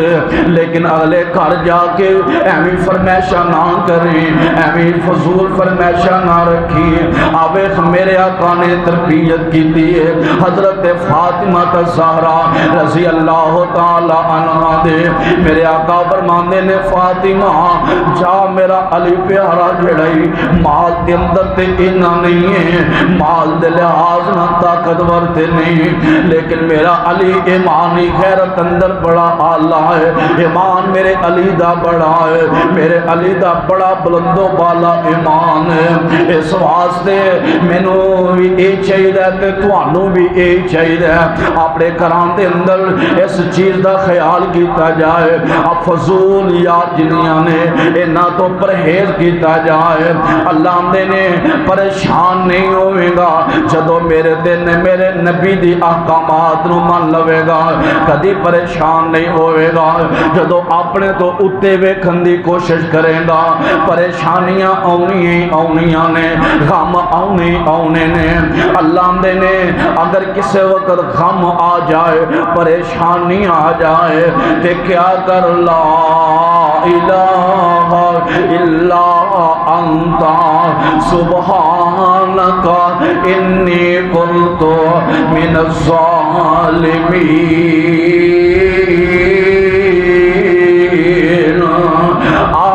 Speaker 3: لیکن اگلے گھر جا کے ایمی فرمیشہ نہ کریں ایمی فضول فرمیشہ نہ رکھیں آبیخ میرے آقا نے تربیت کی دیئے حضرت فاطمہ الزہرا رضی اللہ تعالی عنہ دے میرے آقا فرماندے نے فاطمہ جا میرا علی پیارا جڑائی مال دے اندر تے اینا نہیں ہے مال دے لحاظ نہ طاقتور تے نہیں لیکن میرا علی ایمانی غیرت اندر بڑا آلہ ہے ایمان میرے علی دا بڑا ہے میرے علی دا بڑا بلند و بالا ایمان ہے اس واسطے میں نو بھی اے چاہید ہے تے توانو بھی اے چاہید ہے اپنے کران دے اندر اس چیز دا خیال کیتا جائے اب فضول یا جنیاں نے اینا تو پرہیز کیتا جائے اللہ دے نے پریشان نہیں ہوئے گا جدو میرے دن میرے نبی دی احکامات نو مان لوے گا کدی پریشان نہیں ہوئے گا جدو اپنے تو اتے ویکھن دی کوشش کریں گا پریشانیاں آؤنیاں نے غم آؤنے نے اللہ دے نے اگر کسی وقت غم آ جائے پریشانی آ جائے تے کیا کر لا الہ الا انت سبحانک انی کنت من الظالمین۔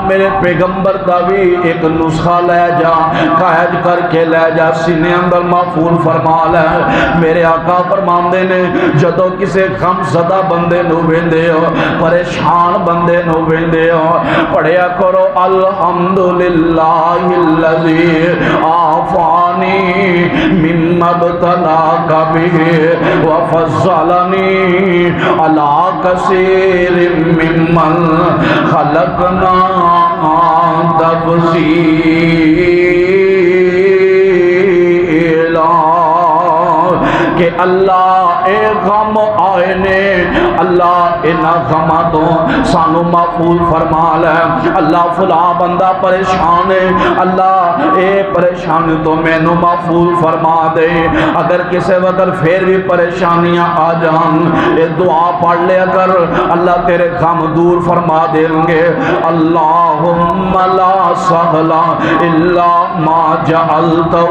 Speaker 3: میرے پیغمبر دا بھی ایک نسخہ لے جا، قائد کر کے لے جا، سینے اندر محفوظ فرما لے۔ میرے آقا فرماندے نے جدو کسے غم زدہ بندے نو ویندے ہو، پریشان بندے نو ویندے ہو، پڑھیا کرو الحمدللہ الذی عافانی مما ابتلاک بہ وفضلنی علی کثیر ممن خلقنا تفضیلا۔ کہ اللہ اے غم آئے نے، اللہ انہا غمہ تو سانو محفوظ فرما لے۔ اللہ فلاں بندہ پریشان ہے، اللہ اے پریشان تو میں نو محفوظ فرما دے۔ اگر کسی وقت پھر بھی پریشانیاں آ جان، اے دعا پڑھ لے اگر اللہ تیرے غم دور فرما دیں گے۔ اللہم لا سہلا الا ما جعلتہ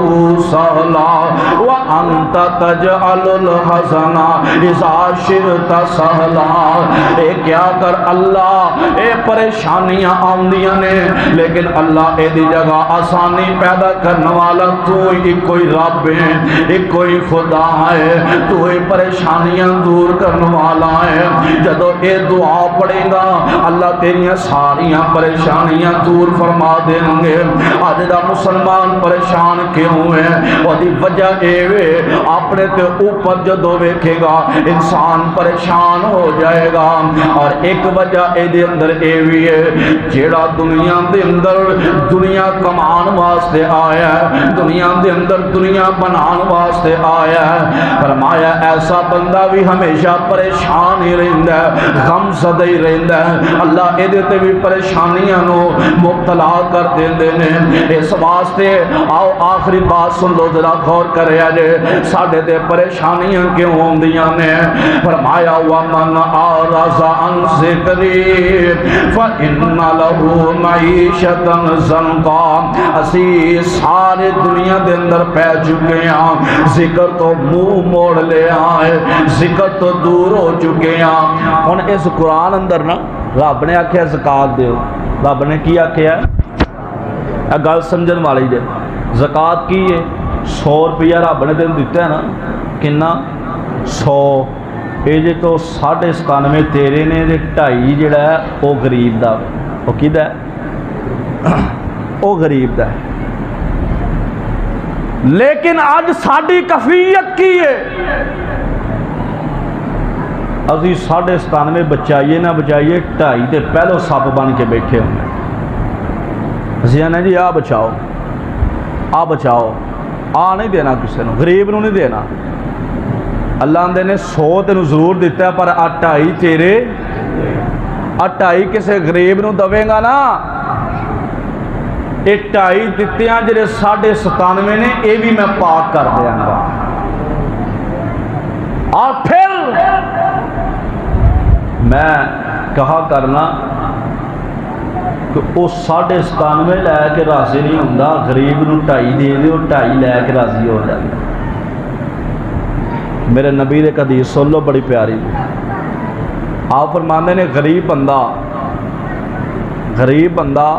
Speaker 3: سہلا وانت تجعل الحزن اذا شئت سہلا۔ اے کیا کر اللہ، اے پریشانیاں آندیاں نے لیکن اللہ اے دی جگہ آسانی پیدا کرنے والا تو ہی کوئی رب ہے، ایک کوئی خدا ہے، تو ہی پریشانیاں دور کرنے والا ہے۔ جدو اے دعا پڑھے گا اللہ تیریاں ساریاں پریشانیاں دور فرما دیں گے۔ آج دا مسلمان پریشان کیوں ہے؟ وہ دی وجہ اے وے اپنے تے اوپر جدو ویکھے گا انسان پریشان ہو جائے گا۔ اور ایک وجہ اے دے اندر اے وی ہے جیڑا دنیا دے اندر دنیا کمان واسطے آیا ہے، دنیا دے اندر دنیا بنان واسطے آیا ہے۔ فرمایا ایسا بندہ بھی ہمیشہ پریشان ہی رہندا ہے، غم زدہ ہی رہندا ہے۔ اللہ اے دیتے بھی پریشانیاں نو مبتلا کر دیندے نے۔ اس واسطے آؤ آخری بات سن لو ذرا غور کرے جے ساڈے تے پریشانیاں کیوں ہوندیاں نے۔ فرمایا ومن اعرض عن ذکری فإن لہ معیشۃ ضنکا۔ اسی سارے دنیا دے اندر پہ چکے ہیں، ذکر تو منہ موڑ لے آئے، ذکر تو دور ہو چکے ہیں۔ ہن اس قرآن اندر نا رب نے آکھیا زکات دیو، رب نے کی آکھیا؟ اے گل سمجھن والی جے، زکات کی ہے؟ 100 روپیہ رب نے تین دیتا ہے نا، کنا 100 اے جے تو 97.5 تیرے نے، 2.5 جڑا ہے وہ غریب دا، وہ کیدا ہے؟ وہ غریب دا ہے۔ لیکن آج ساڑی کفیت کی ہے، ابھی 97.5 بچائیے نہ بچائیے، 2.5 تے پہلو سب بن کے بیٹھے ہوں گے۔ زیانہ جی آ بچاؤ، آ بچاؤ، آ نہیں دینا کسی نے، غریب نو نہیں دینا۔ اللہ نے 100 تینوں ضرور دیتا ہے پر 2.5 تیرے، 2.5 کسی غریب نو دوے گا نا، یہ 2.5 دیتے ہیں جڑے 97.5 نے، یہ بھی میں پاک کر دیا گا۔ اور پھر میں کہا کرنا کہ وہ 97.5 لے کے راضی نہیں ہوتا، غریب نو 2.5 دے دے، وہ 2.5 لے کے راضی ہو جائے۔ میرے نبی دے حدیث سن لو بڑی پیاری، آپ فرماندے نے غریب بندہ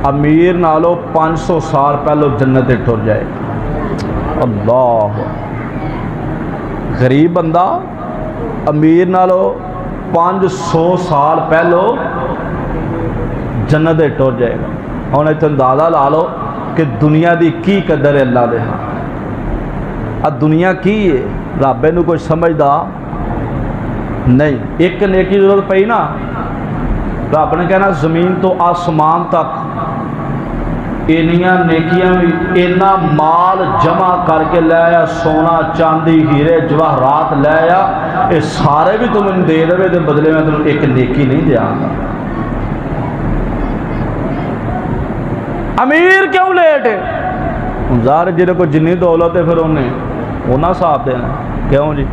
Speaker 3: امیر نالو 500 سال پہلو جنت ٹر جائے۔ اللہ، غریب بندہ امیر نالو 500 سال پہلو جنت ٹر جائے گا۔ اور اتنا اندازہ لا لو کہ دنیا دی کی قدر ہے اللہ دے ہاں۔ اب دنیا کی ہے، رب نو کوئی سمجھدا نہیں۔ ایک نیکی ضرورت پئی نا، رب نے کہنا زمین تو آسمان تک اینیاں نیکیاں بھی، اینا مال جمع کر کے لے آیا، سونا چاندی ہیرے جواہرات لے آیا، یہ سارے بھی تم دے دے دے بدلے میں تم ایک نیکی نہیں دیا گا۔ امیر کیوں لیٹ ہے؟ ظاہر جنہیں کو جنی دولت ہے پھر انہیں صاحب دینا، کیوں جی؟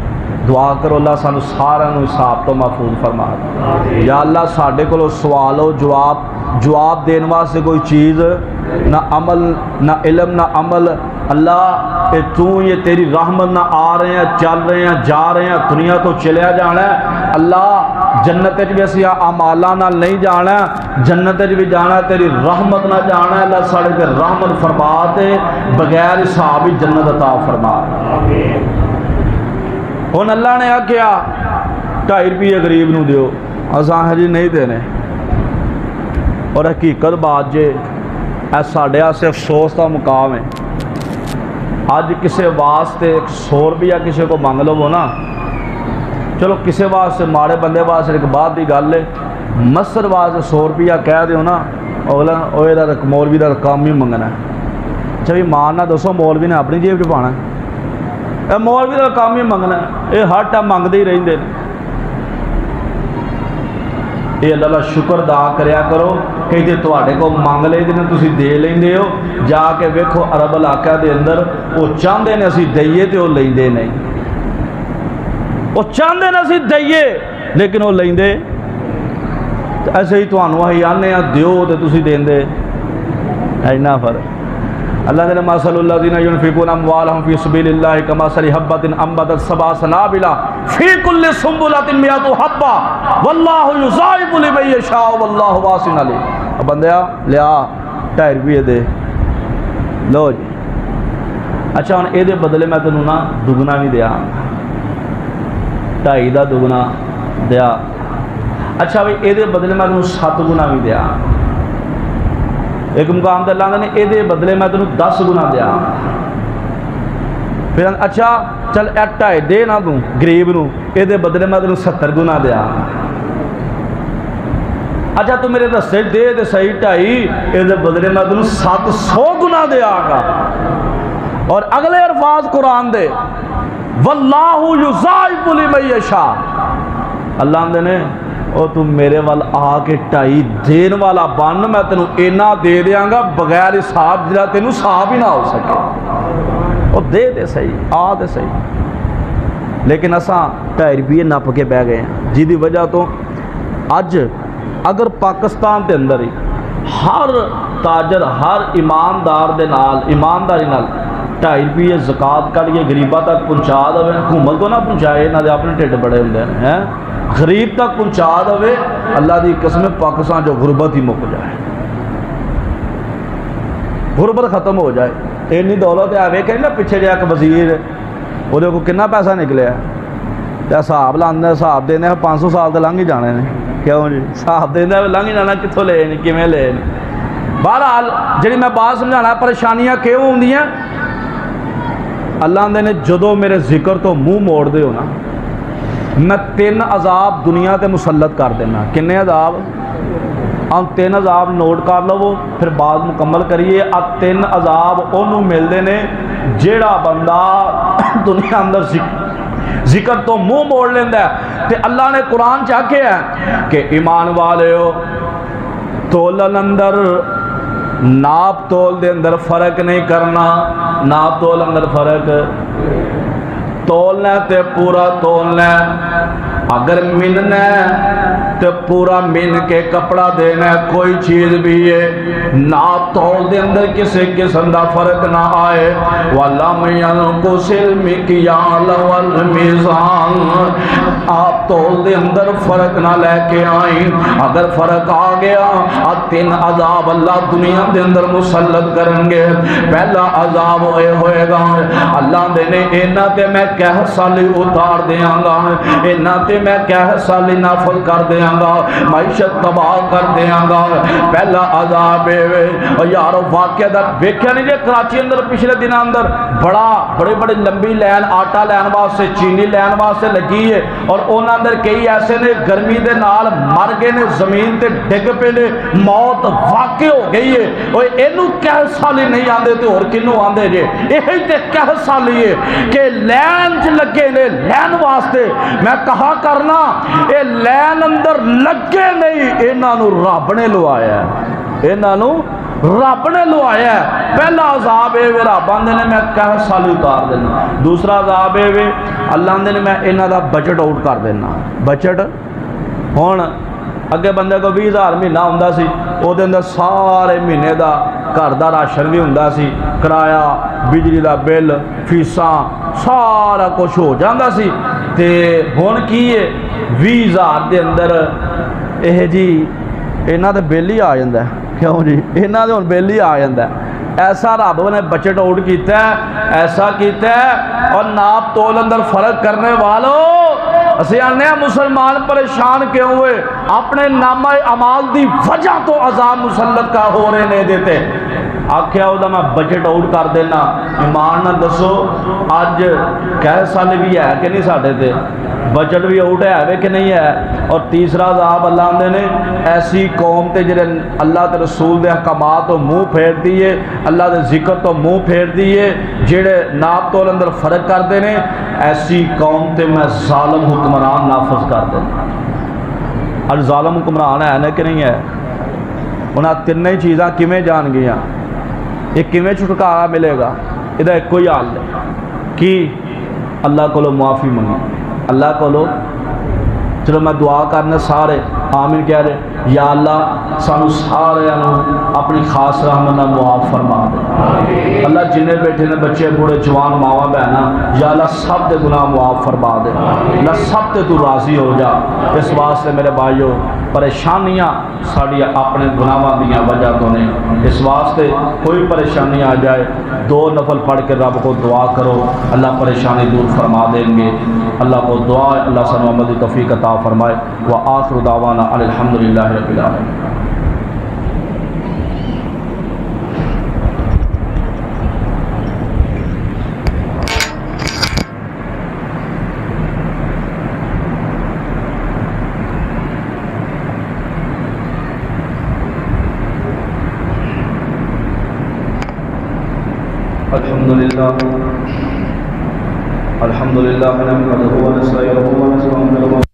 Speaker 3: دعا کرو اللہ سانو سارا نو حساب تو محفوظ فرما دے۔ یا اللہ ساڈے کولو سوال و جواب دین واسطے کوئی چیز نہ عمل نہ علم نہ عمل، اللہ کہ تو یہ تیری رحمت نہ آ رہے ہیں چل رہے ہیں جا رہے ہیں دنیا تو چلیا جانا ہے، اللہ جنت بھی اسی اعمالاں نال نہیں جانا ہے، جنت بھی جانا ہے تیری رحمت نہ جانا ہے، اللہ ساڑے تے رحمت فرما دے، بغیر حساب ہی جنت عطا فرما دے۔ ہن اللہ نے آکھیا 2.5 روپے غریب نو دیو، اساں ہجی نہیں دینے، اور حقیقت بات جے اے ساڈے واسطے افسوس کا مقام ہے۔ اج کسے واسطے 100 روپیہ کسے کو منگ لو نا، چلو کسے واسطے ماڑے بندے واسطے ایک بات دی گل ہے، مسجد واسطے 100 روپیہ کہہ دیو نا، اگلا اوے دا مولوی دا رقم ہی منگنا ہے۔ اچھا بھی مان نہ دسو مولوی نے اپنی جیب چ پانا ہے، مولوی دا رقم ہی منگنا ہے، یہ ہر ٹائم منگتے ہی رہندے نے۔ یہ اللہ کا شکر دا کریا کرو کہ جی تواڈے کو منگ لے دے تسی دے لیندے ہو، جا کے ویکھو عرب علاقہ دے اندر وہ چاہندے نے اسی دئیے تے وہ لیندے نہیں، وہ چاہندے نے اسی دئیے لیکن وہ لیندے، ایسے ہی تانوں اسی آنے ہاں دیو تے تسی دیندے، اینا فرق۔ اللہ نے مثل الذین ينفقون اموالهم في سبيل الله كمثل حبۃ انبتت 7 سنابل في كل سنبلۃ 100 حبۃ واللہ یضاعف لمن یشاء واللہ واسع علیم۔ بندیا لیا 2.5 روپے دے لو جی، اچھا ہن اے دے بدلے میں تینوں نا دگنا بھی دیا، 2.5 دا دگنا دیا، اچھا بھائی اے دے بدلے میں تینوں 7 گنا بھی دیا، ایک مقام تے اللہ نے اے دے بدلے میں تینوں 10 گنا دیا، پھر اچھا چل 2.5 دے نا تو غریب نو، اے دے بدلے میں تینوں 70 گنا دیا، اچھا تو میرے دستے دے دے صحیح 2.5، اے دے بدلے میں تینوں 700 گنا دیا گا۔ اور اگلے الفاظ قرآن دے واللہ یضاعف لمن یشاء، اللہ نے اور تم میرے وال آ کے 2.5 دین والا بن، میں تینوں اینا دے دیاں گا بغیر حساب، جڑا تینوں حساب ہی نہ ہو سکے، اور دے دے صحیح آ دے صحیح، لیکن اساں 2.5 روپے نپ کے بہ گئے ہیں، جی دی وجہ تو اج اگر پاکستان دے اندر ہی ہر تاجر ہر ایماندار دے نال ایمانداری نال 2.5 روپے زکات کر کے غریباں تک پہنچا دے، حکومت کو نہ پہنچائے، نہ دے اپنے ٹھڈ بڑے ہوندے ہیں، غریب تک پہنچا دے، اللہ دی قسم پاکستان جو غربت ہی مک جائے، غربت ختم ہو جائے۔ اینی دولت آوے کہ نا پیچھے جا کے وزیر وہ کو کنا پیسہ نکلیا تے حساب لاندے، حساب دینے 500 سال تے لنگھ ہی جانے نے، کیوں جی حساب دینے لنگھ ہی جانا، کتوں لے نہیں کیویں لے نہیں۔ بہرحال جڑی میں بات سمجھانا پریشانیاں کیوں ہوندیاں، اللہ نے جدو میرے ذکر تو منہ موڑ دے ہو نا، میں 3 عذاب دنیا تے مسلط کر دینا۔ کنے عذاب؟ ہم 3 عذاب نوٹ کر لو، پھر بعد مکمل کریے۔ اب 3 عذاب انہوں ملتے نے جیڑا بندہ دنیا اندر ذکر تو منہ موڑ لیندہ ہے، تے اللہ نے قرآن چاہے ہے کہ ایمان والے ہو تولن اندر ناپ تول دے اندر فرق نہیں کرنا، ناپ تول اندر فرق تولنا تے پورا تولنا، اگر مننا تے پورا من کے کپڑا دینا، کوئی چیز بھی ہے ناپ تول دے اندر کسی قسم دا فرق نہ آئے۔ وَلَمْ يَنْقُصِ الْمِكْيَالَ وَالْمِيزَانَ، آپ تول دے اندر فرق نہ لے کے آئیں، اگر فرق آ گیا اب 3 عذاب اللہ دنیا دے اندر مسلط کریں گے۔ پہلا عذاب ہوئے گا اللہ دے نے اینا تے میں کہہ سالی اتار دیاں گا، اینا تے میں کہہ سالی نافل کر دیاں گا، معیشت تباہ کر دیاں گا۔ پہلا عذاب ہے اور یارو واقعہ دا ویکھیا نہیں جے کراچی اندر پچھلے دن اندر بڑی لمبی لین آٹا لین واسطے چینی لین واسطے لگی ہے، اور انہاں اندر کئی ایسے نے گرمی دے نال مر گئے نے، زمین تے ڈگ پے نے، موت واقع ہو گئی ہے۔ اوے اینو کہہ سالی نہیں آندے تے اور کنوں آندے جے؟ یہی تے کہہ سالی ہے کہ لین چ لگے نے، لین واسطے میں کہا کرنا اے لین اندر لگے نہیں، انہاں نو رب نے لوایا ہے، انہاں نو رب نے لوایا ہے۔ پہلا عذاب اے وے رب آندے نے میں کہہ سال اتار دینا، دوسرا عذاب اے وے اللہ آندے نے میں انہاں دا بجٹ آؤٹ کر دینا۔ بجٹ ہن اگے بندے کو 20,000 مہینہ ہوندا سی، او دے اندر سارے مہینے دا گھر دا راشن بھی ہوندا سی، کرایہ، بجلی دا بل، فیساں سارا کچھ ہو جاندا سی۔ تے ہن کی ہے 20,000 دے اندر اے جی انہاں دے بل ہی آ جاندا ہے، کیوں جی انہاں دے ہن بل ہی آ جاندا ہے۔ ایسا رب نے بجٹ آؤٹ کیتا ہے، ایسا کیتا ہے۔ اور ناپ تول اندر فرق کرنے والوں اسی آنے مسلمان پریشان کیوں ہوئے؟ اپنے نامہ اعمال دی وجہ تو عذاب مسلط کا ہو رہے نہیں دیتے۔ آکھیا ہو دا میں بجٹ آؤٹ کر دینا، ایمان نہ دسو آج کہہ سال بھی ہے کہ نہیں ساڑھے تھے، بجٹ بھی آؤٹ ہے کہ نہیں ہے۔ اور تیسرا عذاب اللہ آندے نے ایسی قوم تے جنہیں اللہ تے رسول دے احکامات تو منہ پھیر دیئے، اللہ دے ذکر تو منہ پھیر دیئے، جڑے ناپ تول اندر فرق کر دینے، ایسی قوم تے میں ظالم حکمران نافذ کر دینا۔ اور ظالم حکمران ہے نا کہ نہیں ہے؟ انہاں تینیں چیزاں کمیں جان گیا، یہ کمیں چھٹکارا ملے گا؟ ادھا ایک کوئی حال نہیں کہ اللہ کو لو معافی منگی، اللہ کو لو چلو میں دعا کرنے سارے آمین کہہ رہے، یا اللہ سانو سارے اپنی خاص رحمت نہ معاف فرما دے۔ اللہ جنہیں بیٹھے نے بچے بوڑھے جوان ماواں بہنا، یا اللہ سب دے گناہ معاف فرما دے، اللہ سب تے تو راضی ہو جا۔ اس واسطے میرے بھائیو پریشانیاں ساڑی اپنے گناہاں دیاں وجہ تو نہیں، اس واسطے کوئی پریشانی آ جائے 2 نفل پڑھ کے رب کو دعا کرو، اللہ پریشانی دور فرما دیں گے۔ اللہ کو دعا ہے اللہ سنو عمل دی توفیق عطا فرمائے۔ وآخر دعوانا الحمدللہ رب العالمین۔ الحمدللہ نحمدہ ونستعینہ ونستغفرہ